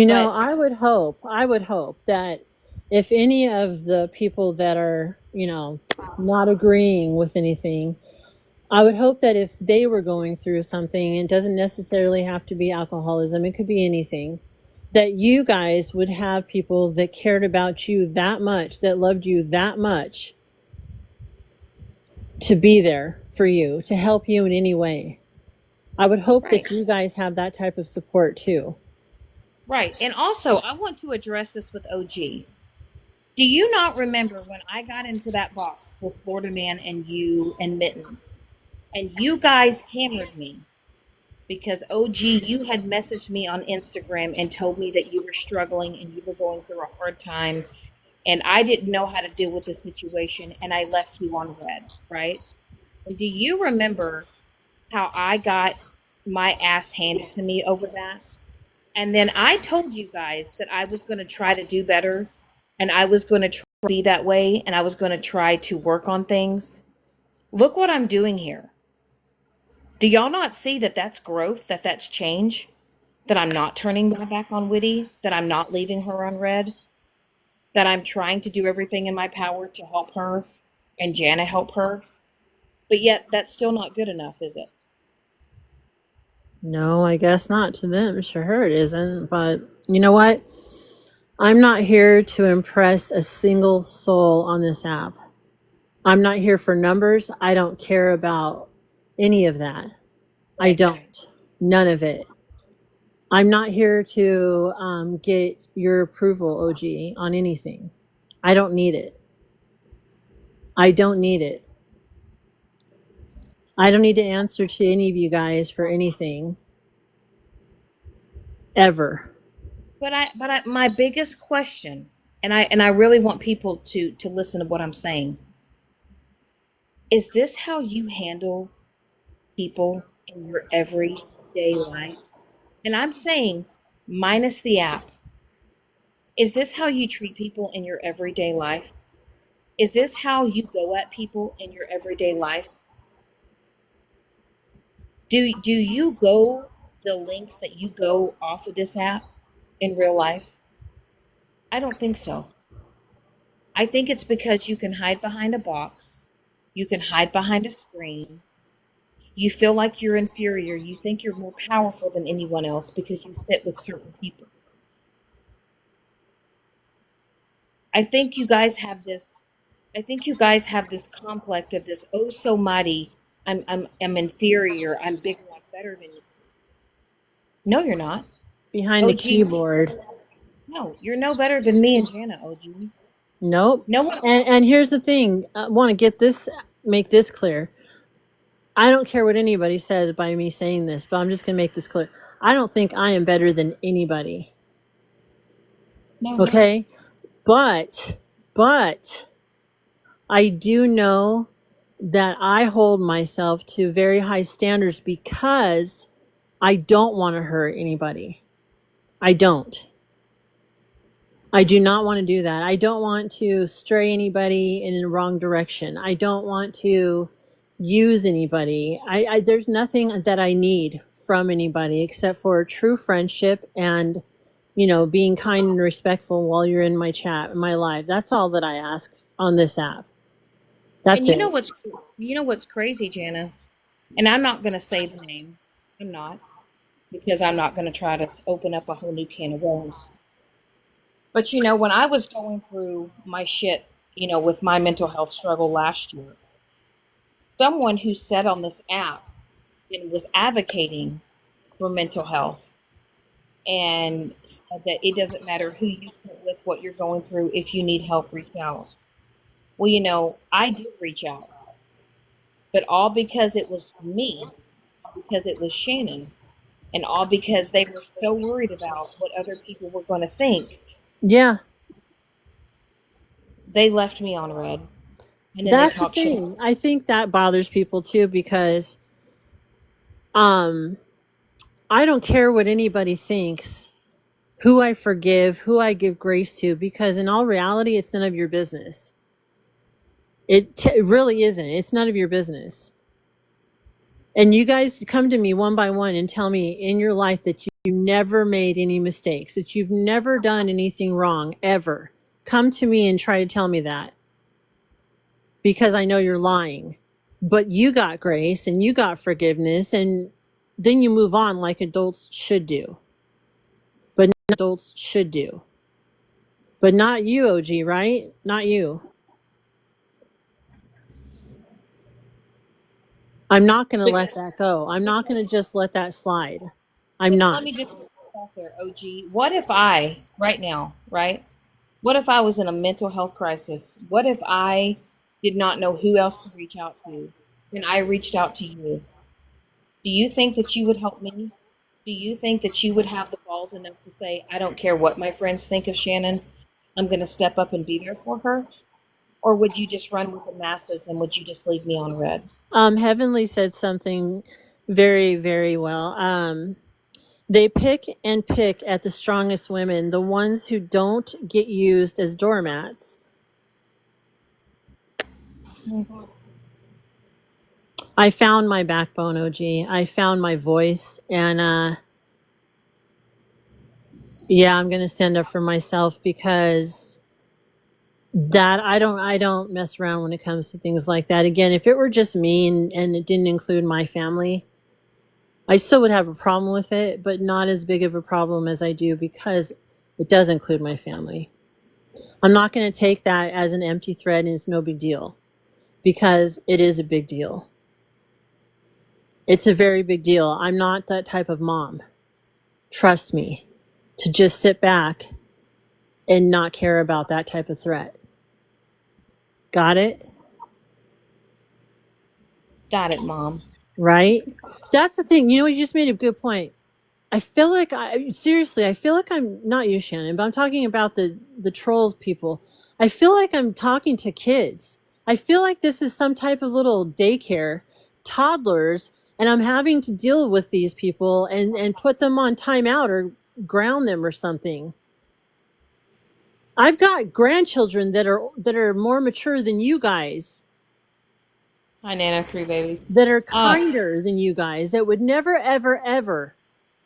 But I would hope that if any of the people that are, not agreeing with anything, I would hope that if they were going through something, it doesn't necessarily have to be alcoholism, it could be anything, that you guys would have people that cared about you that much, that loved you that much, to be there for you, to help you in any way. I would hope right, that you guys have that type of support too. right. And also, I want to address this with OG. Do you not remember when I got into that box with Florida Man and you and Mitten, and you guys hammered me because OG, you had messaged me on Instagram and told me that you were struggling and you were going through a hard time, and I didn't know how to deal with the situation, and I left you on red, right? And do you remember how I got my ass handed to me over that? And then I told you guys that I was going to try to do better, and I was going to try to be that way, and I was going to try to work on things. Look what I'm doing here. Do y'all not see that that's growth, that that's change? That I'm not turning my back on Whitty, that I'm not leaving her on red, that I'm trying to do everything in my power to help her and Jana help her. But yet, that's still not good enough, is it? No, I guess not to them. Sure, it isn't. But you know what? I'm not here to impress a single soul on this app. I'm not here for numbers. I don't care about any of that. I Right. don't. None of it. I'm not here to get your approval, OG, on anything. I don't need it. I don't need it. I don't need to answer to any of you guys for anything. Ever. My biggest question, and I really want people to listen to what I'm saying. Is this how you handle people in your everyday life? And I'm saying, minus the app, is this how you treat people in your everyday life? Is this how you go at people in your everyday life? Do you go the links that you go off of this app in real life? I don't think so. I think it's because you can hide behind a box, you can hide behind a screen, you feel like you're inferior, you think you're more powerful than anyone else because you sit with certain people. I think you guys have this I think you guys have this complex of this oh so mighty, I'm inferior, I'm bigger, I'm better than you. No, you're not. Behind the OG, keyboard. no, you're no better than me and Jana, OG. Nope. No one. And here's the thing. I want to make this clear. I don't care what anybody says by me saying this, but I'm just going to make this clear. I don't think I am better than anybody. No. Okay? But I do know that I hold myself to very high standards because I don't want to hurt anybody. I don't. I do not want to do that. I don't want to stray anybody in the wrong direction. I don't want to use anybody. There's nothing that I need from anybody except for true friendship and, being kind and respectful while you're in my chat, in my live. That's all that I ask on this app. That's And it. you know what's crazy, Jana? And I'm not gonna say the name. I'm not, because I'm not gonna try to open up a whole new can of worms. But when I was going through my shit, with my mental health struggle last year, someone who said on this app and was advocating for mental health and said that it doesn't matter who you sit with, what you're going through, if you need help, reach out. Well, I did reach out, but all because it was me, because it was Shannon, and all because they were so worried about what other people were going to think. Yeah. They left me on red. And then That's they the talked shit. thing. I think that bothers people too because I don't care what anybody thinks, who I forgive, who I give grace to, because in all reality, it's none of your business. It really isn't. It's none of your business. And you guys come to me one by one and tell me in your life that you never made any mistakes, that you've never done anything wrong, ever. Come to me and try to tell me that. Because I know you're lying. But you got grace and you got forgiveness, and then you move on like adults should do. But adults should do. But not you, OG, right? Not you. I'm not going to let that go. I'm not going to just let that slide. I'm not. Let me just put out there, OG. What if I, right now, right? What if I was in a mental health crisis? What if I did not know who else to reach out to? And I reached out to you. Do you think that you would help me? Do you think that you would have the balls enough to say, I don't care what my friends think of Shannon, I'm going to step up and be there for her? Or would you just run with the masses and would you just leave me on red? Heavenly said something very, very well. They pick at the strongest women, the ones who don't get used as doormats. Mm-hmm. I found my backbone, OG. I found my voice, and yeah, I'm gonna stand up for myself because that I don't mess around when it comes to things like that. Again, if it were just me and it didn't include my family, I still would have a problem with it, but not as big of a problem as I do because it does include my family. I'm not going to take that as an empty threat and it's no big deal, because it is a big deal. It's a very big deal. I'm not that type of mom. Trust me, to just sit back and not care about that type of threat. Got it? Got it, Mom. Right? That's the thing. You just made a good point. I feel like I feel like I'm not you, Shannon, but I'm talking about the trolls people. I feel like I'm talking to kids. I feel like this is some type of little daycare, toddlers and I'm having to deal with these people and put them on timeout or ground them or something. I've got grandchildren that are more mature than you guys, Hi, Nana 3 baby. that are Uh, kinder than you guys, that would never, ever, ever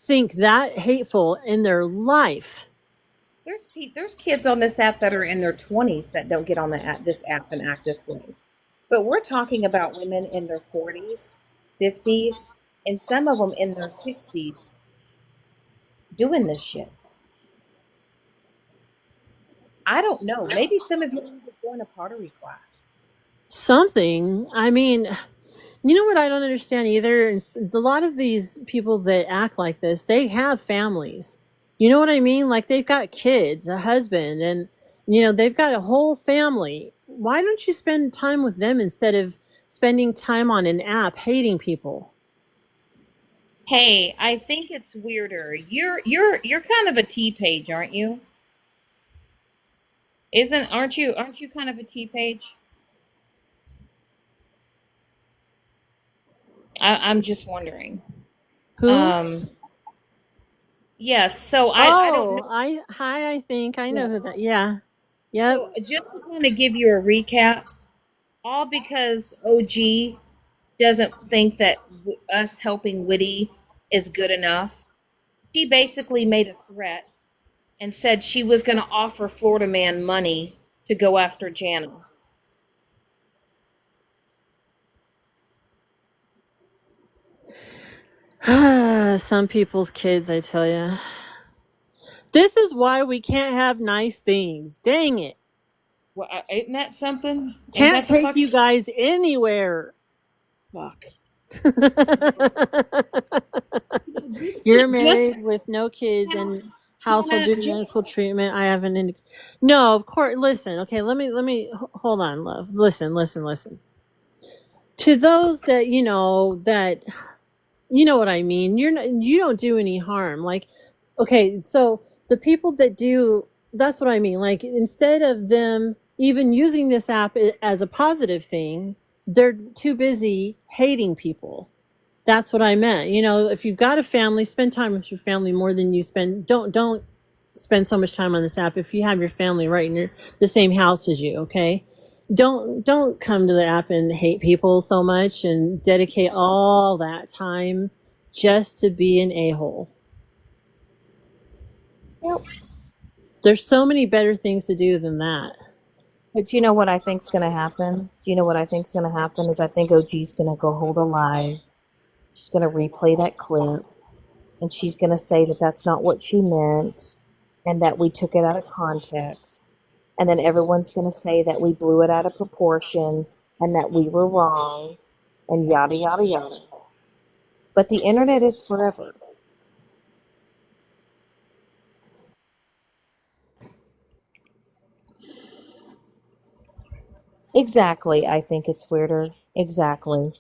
think that hateful in their life. there's kids on this app that are in their 20s that don't get on this app and act this way. But we're talking about women in their 40s, 50s, and some of them in their 60s doing this shit. I don't know. Maybe some of you need to join a pottery class. Something. I mean, you know what I don't understand either? Is a lot of these people that act like this, they have families. You know what I mean? Like they've got kids, a husband, and they've got a whole family. Why don't you spend time with them instead of spending time on an app hating people? Hey, I think it's weirder. You're kind of a T page, aren't you? Aren't you kind of a T page? I'm just wondering. Who? Yes, so I don't know. I think I know Yeah. who that. Yeah. Yep. So just to kind of give you a recap, all because OG doesn't think that us helping Witty is good enough. She basically made a threat and said she was going to offer Florida Man money to go after Jana. Some people's kids, I tell you. This is why we can't have nice things. Dang it. Well, ain't that something? Ain't Can't that the take fuck? you guys anywhere. Fuck. You're Just married with no kids and household Jana, duty and equal treatment. I have an index. No, of course. Listen, okay. Hold on, love. Listen. To those that you know what I mean. You don't do any harm. Like, okay, so the people that do, that's what I mean. Like, instead of them even using this app as a positive thing, they're too busy hating people. That's what I meant. If you've got a family, spend time with your family more than you spend. Don't spend so much time on this app if you have your family right in the same house as you. Okay, don't come to the app and hate people so much and dedicate all that time just to be an a-hole. Yep. There's so many better things to do than that. But you know what I think's going to happen? Do you know what I think's going to happen? Is I think OG's going to go hold a live. She's going to replay that clip, and she's going to say that that's not what she meant, and that we took it out of context. And then everyone's going to say that we blew it out of proportion, and that we were wrong, and yada, yada, yada. But the internet is forever. Exactly. I think it's weirder. Exactly.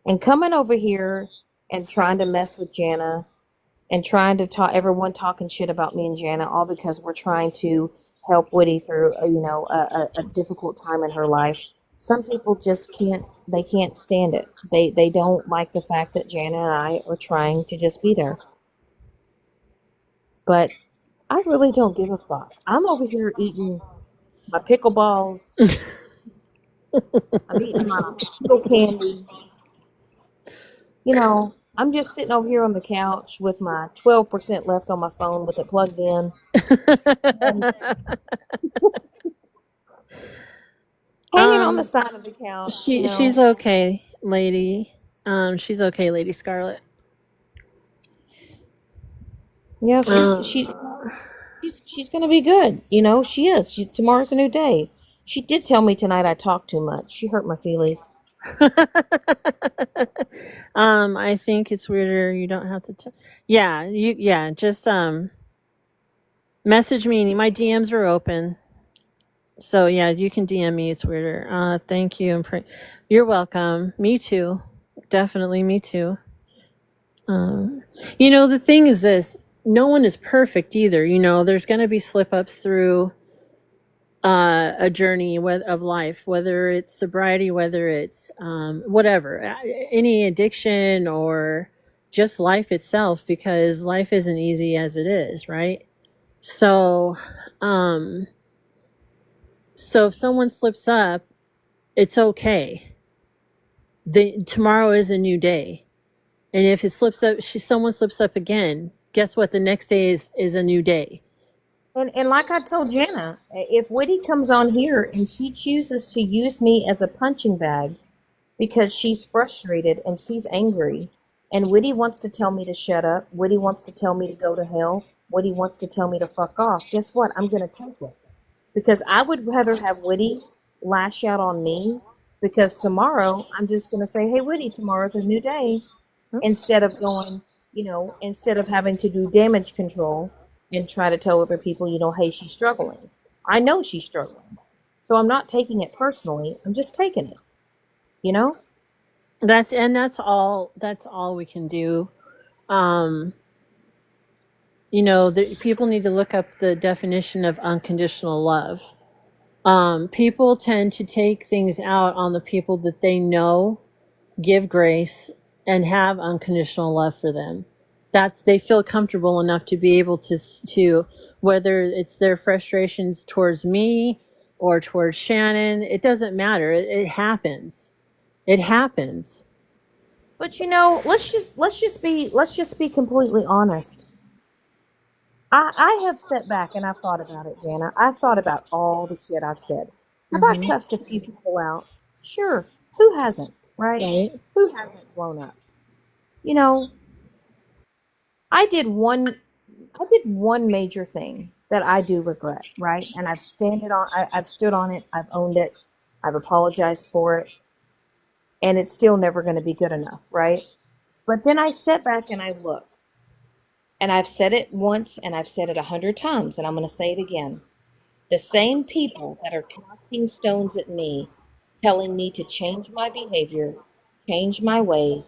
And coming over here and trying to mess with Jana and trying to talk, everyone talking shit about me and Jana, all because we're trying to help Woody through, a difficult time in her life. Some people just they can't stand it. They don't like the fact that Jana and I are trying to just be there. But I really don't give a fuck. I'm over here eating my pickleballs. I'm eating my pickle candy. I'm just sitting over here on the couch with my 12% left on my phone with it plugged in. Hanging on the side of the couch. She's okay, lady. She's okay, Lady Scarlet. Yeah, she's gonna be good. She is. Tomorrow's a new day. She did tell me tonight I talk too much. She hurt my feelings. I think it's weirder. You don't have to. Just message me. My DMs are open. So yeah, you can DM me. It's weirder. Thank you and you're welcome. Me too. Definitely me too. The thing is this: no one is perfect either. There's going to be slip ups through a journey of life, whether it's sobriety, whether it's whatever, any addiction or just life itself, because life isn't easy as it is, right? So, um, so if someone slips up, it's okay. Tomorrow is a new day, and if it slips up, someone slips up again. Guess what? The next day is a new day. And like I told Jana, if Whitty comes on here and she chooses to use me as a punching bag because she's frustrated and she's angry, and Whitty wants to tell me to shut up, Whitty wants to tell me to go to hell, Whitty wants to tell me to fuck off, guess what? I'm going to take it. Because I would rather have Whitty lash out on me, because tomorrow I'm just going to say, hey, Whitty, tomorrow's a new day, instead of going, instead of having to do damage control and try to tell other people, hey, she's struggling. I know she's struggling. So I'm not taking it personally. I'm just taking it, That's all we can do. People need to look up the definition of unconditional love. People tend to take things out on the people that they know give grace and have unconditional love for them. They feel comfortable enough to be able to, whether it's their frustrations towards me or towards Shannon, it doesn't matter. It happens. It happens. But let's just be completely honest. I have sat back and I've thought about it, Jana. I've thought about all the shit I've said. Have I cussed a few people out? Sure. Who hasn't, right? Who hasn't blown up? I did one major thing that I do regret, right? And I've stood on it, I've owned it, I've apologized for it, and it's still never going to be good enough, right? But then I sit back and I look, and I've said it once and I've said it 100 times, and I'm going to say it again. The same people that are casting stones at me, telling me to change my behavior, change my ways,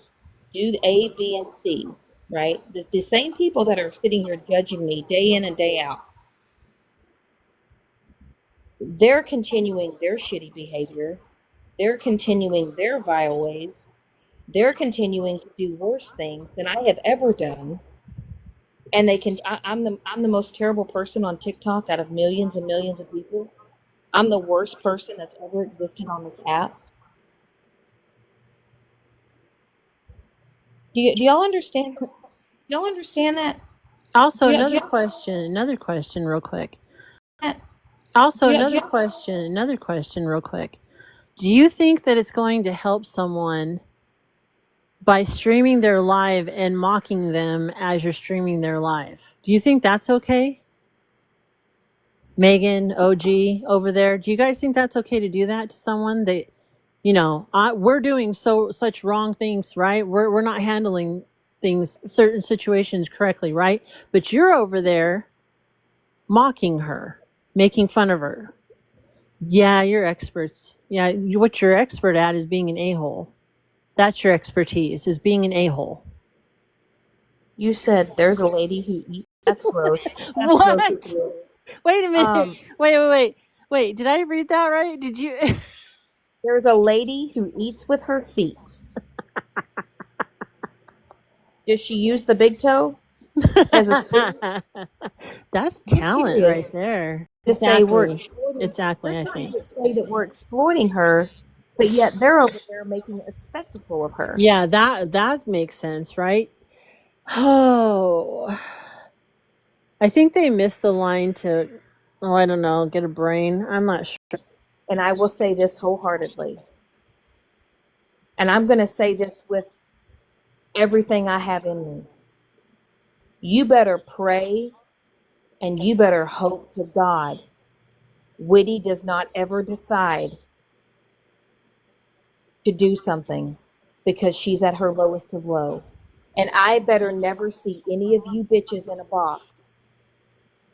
do A, B, and C, right? The same people that are sitting here judging me day in and day out, they're continuing their shitty behavior. They're continuing their vile ways. They're continuing to do worse things than I have ever done. And I'm the most terrible person on TikTok out of millions and millions of people. I'm the worst person that's ever existed on this app. Do y'all understand? Do y'all understand that? Also, another question real quick. Another question real quick. Do you think that it's going to help someone by streaming their live and mocking them as you're streaming their live? Do you think that's okay? Megan, OG over there, do you guys think that's okay to do that to someone? We're doing such wrong things, right? We're not handling certain situations correctly, right? But you're over there mocking her, making fun of her. Yeah, you're experts. Yeah, what you're expert at is being an a-hole. That's your expertise, is being an a-hole. You said there's a lady who eats. That's gross. That's what? Gross. Wait a minute. Wait. Did I read that right? Did you? There's a lady who eats with her feet. Does she use the big toe as a spoon? That's talent right there. Exactly. I think to say that we're exploiting her, but yet they're over there making a spectacle of her. Yeah, that makes sense, right? Oh, I think they missed the line to, I don't know, get a brain. I'm not sure. And I will say this wholeheartedly. And I'm going to say this with everything I have in me. You better pray and you better hope to God Whitty does not ever decide to do something because she's at her lowest of low. And I better never see any of you bitches in a box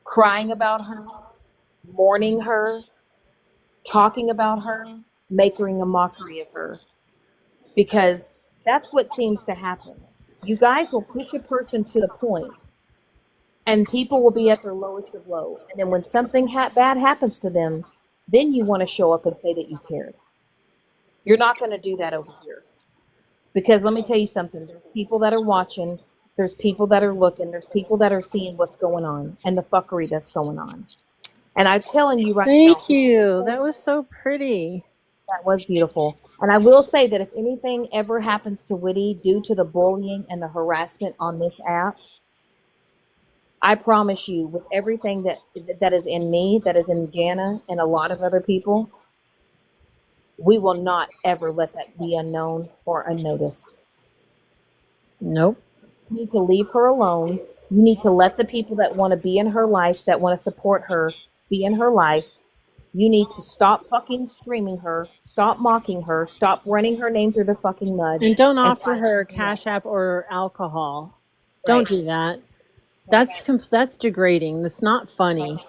crying about her, mourning her, talking about her, making a mockery of her. Because that's what seems to happen. You guys will push a person to the point, and people will be at their lowest of low. And then when something bad happens to them, then you want to show up and say that you cared. You're not going to do that over here. Because let me tell you something, there's people that are watching, there's people that are looking, there's people that are seeing what's going on and the fuckery that's going on. And I'm telling you right now, Thank you. That was so pretty. that was beautiful. And I will say that if anything ever happens to Whitty due to the bullying and the harassment on this app, I promise you, with everything that is in me, that is in Jana and a lot of other people, we will not ever let that be unknown or unnoticed. Nope. You need to leave her alone. You need to let the people that want to be in her life, that want to support her, be in her life. You need to stop fucking streaming her, stop mocking her, stop running her name through the fucking mud. And don't and offer find her something else. Cash App or alcohol. Right. Don't do that. That's degrading. That's not funny.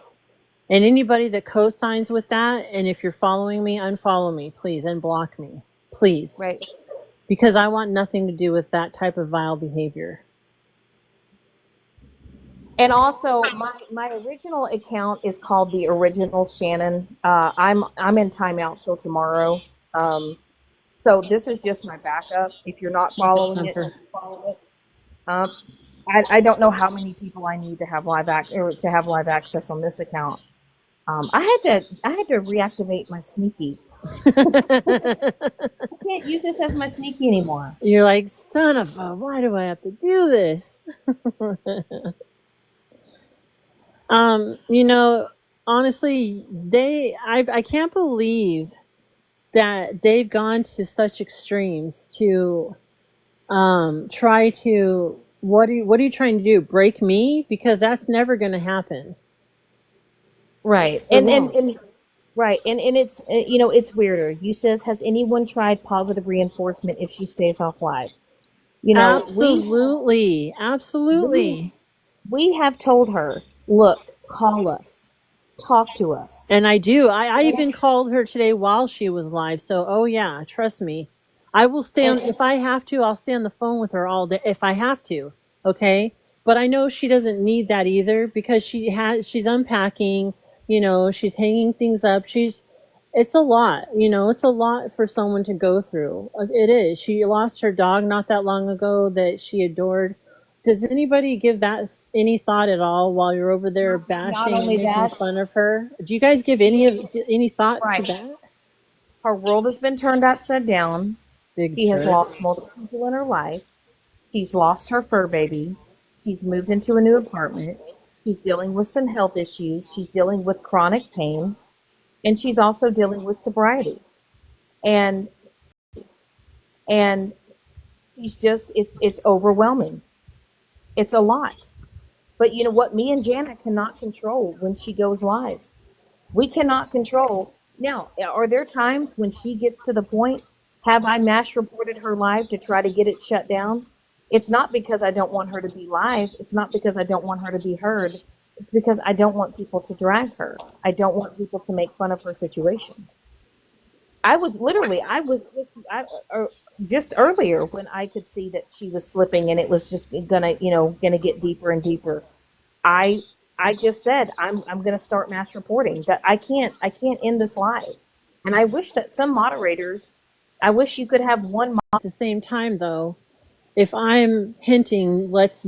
And anybody that co-signs with that, and if you're following me, unfollow me, please, and block me, please, Right. because I want nothing to do with that type of vile behavior. And also, my original account is called the Original Shannon. I'm in timeout till tomorrow. So this is just my backup. If you're not following it, follow it. I don't know how many people I need to have live access on this account. I had to reactivate my sneaky. I can't use this as my sneaky anymore. You're like, son of a, why do I have to do this? You know, honestly, I can't believe that they've gone to such extremes to try to, what are you trying to do? Break me? Because that's never going to happen. Right. And right. And it's, it's weirder. You says, has anyone tried positive reinforcement if she stays off live? Absolutely. We have told her, look, call us, talk to us. And I do. I even called her today while she was live. So, oh yeah, trust me. I will stay on, if I have to, I'll stay on the phone with her all day if I have to. Okay. But I know she doesn't need that either because she's unpacking, she's hanging things up. It's a lot, it's a lot for someone to go through. It is. She lost her dog not that long ago that she adored. Does anybody give that any thought at all while you're over there bashing and making fun of her? Do you guys give any thought to that? Her world has been turned upside down. She has lost multiple people in her life. She's lost her fur baby. She's moved into a new apartment. She's dealing with some health issues. She's dealing with chronic pain. And she's also dealing with sobriety. And she's just, it's overwhelming. It's a lot. But you know what? Me and Jana cannot control when she goes live. We cannot control. Now, are there times when she gets to the point, have I mass reported her live to try to get it shut down? It's not because I don't want her to be live. It's not because I don't want her to be heard. It's because I don't want people to drag her. I don't want people to make fun of her situation. Just earlier when I could see that she was slipping and it was just gonna get deeper and deeper. I just said, I'm gonna start mass reporting that I can't end this live. And I wish that some moderators, I wish you could have one at the same time though. If I'm hinting, let's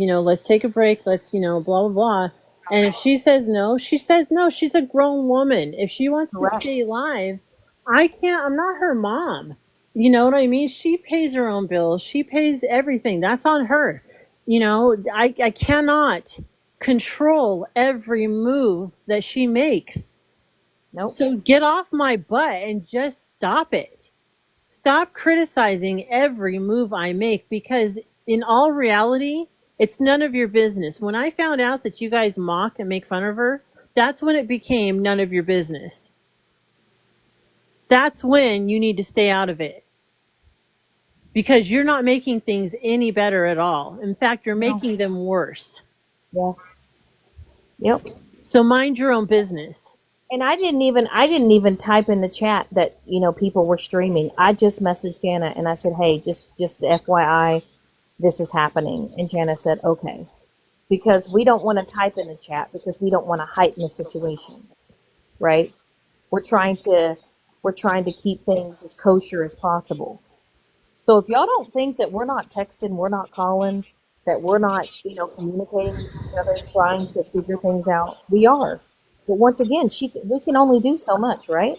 take a break, let's, blah, blah, blah. And if she says no, she says no. She's a grown woman. If she wants to stay live, I'm not her mom. You know what I mean? She pays her own bills. She pays everything. That's on her. I cannot control every move that she makes. Nope. So get off my butt and just stop it. Stop criticizing every move I make because in all reality, it's none of your business. When I found out that you guys mock and make fun of her, that's when it became none of your business. That's when you need to stay out of it. Because you're not making things any better at all. In fact, you're making them worse. Yes. Yep. So mind your own business. And I didn't even type in the chat that, people were streaming. I just messaged Jana and I said, hey, just FYI, this is happening. And Jana said, okay. Because we don't want to type in the chat because we don't want to heighten the situation. Right? We're trying to keep things as kosher as possible. So if y'all don't think that we're not texting, we're not calling, that we're not, communicating with each other, trying to figure things out, we are. But once again, we can only do so much, right?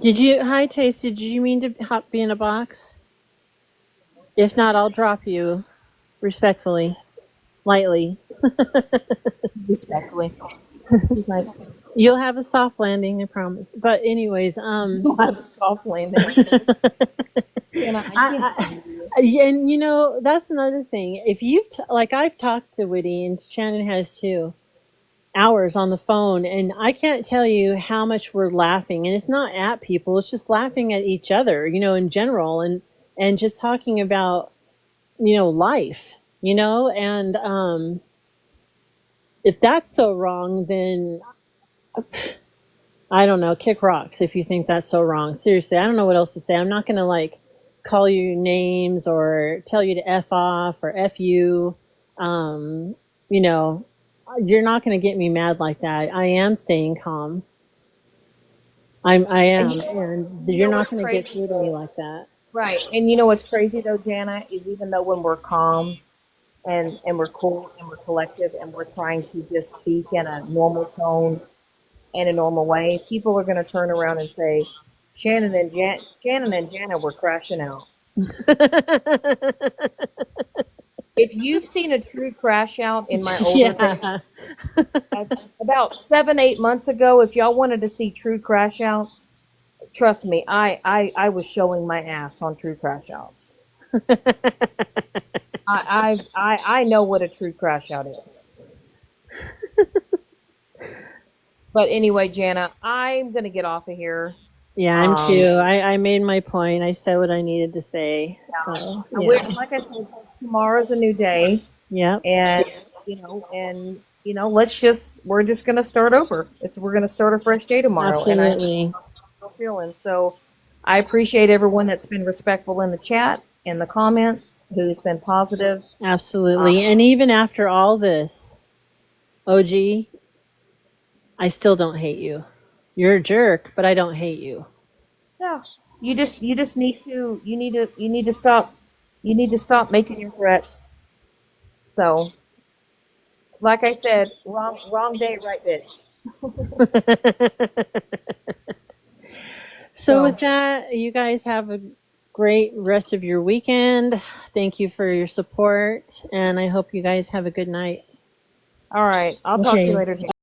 Hi Taste, did you mean to be in a box? If not, I'll drop you respectfully, lightly. Respectfully. She's like, You'll have a soft landing, I promise. But anyways, you'll have a soft landing. And and that's another thing. If like I've talked to Woody and Shannon has too, hours on the phone, and I can't tell you how much we're laughing, and it's not at people, it's just laughing at each other, in general, and just talking about, life, and if that's so wrong, then I don't know, kick rocks if you think that's so wrong. Seriously, I don't know what else to say. I'm not going to like call you names or tell you to F off or F you. You're not going to get me mad like that. I am staying calm. I am, and you're not going to get through to me like that. Right. And you know what's crazy though, Jana, is even though when we're calm and we're cool and we're collective and we're trying to just speak in a normal tone and a normal way, people are going to turn around and say, Shannon and Jana were crashing out. If you've seen a true crash out in my older days, about 7-8 months ago, if y'all wanted to see true crash outs, trust me, I was showing my ass on true crash outs. I know what a true crash out is. But anyway, Jana, I'm gonna get off of here. Yeah, I'm too. I made my point. I said what I needed to say. Yeah. So like I said, tomorrow's a new day. Yeah. And we're just gonna start over. We're gonna start a fresh day tomorrow. Absolutely. And I'm feeling so. I appreciate everyone that's been respectful in the chat and the comments, who's been positive. Absolutely. And even after all this, OG, I still don't hate you. You're a jerk, but I don't hate you. Yeah. You just need to stop making your threats. So, like I said, wrong day, right bitch. So with that, you guys have a great rest of your weekend. Thank you for your support, and I hope you guys have a good night. All right. I'll talk to you later.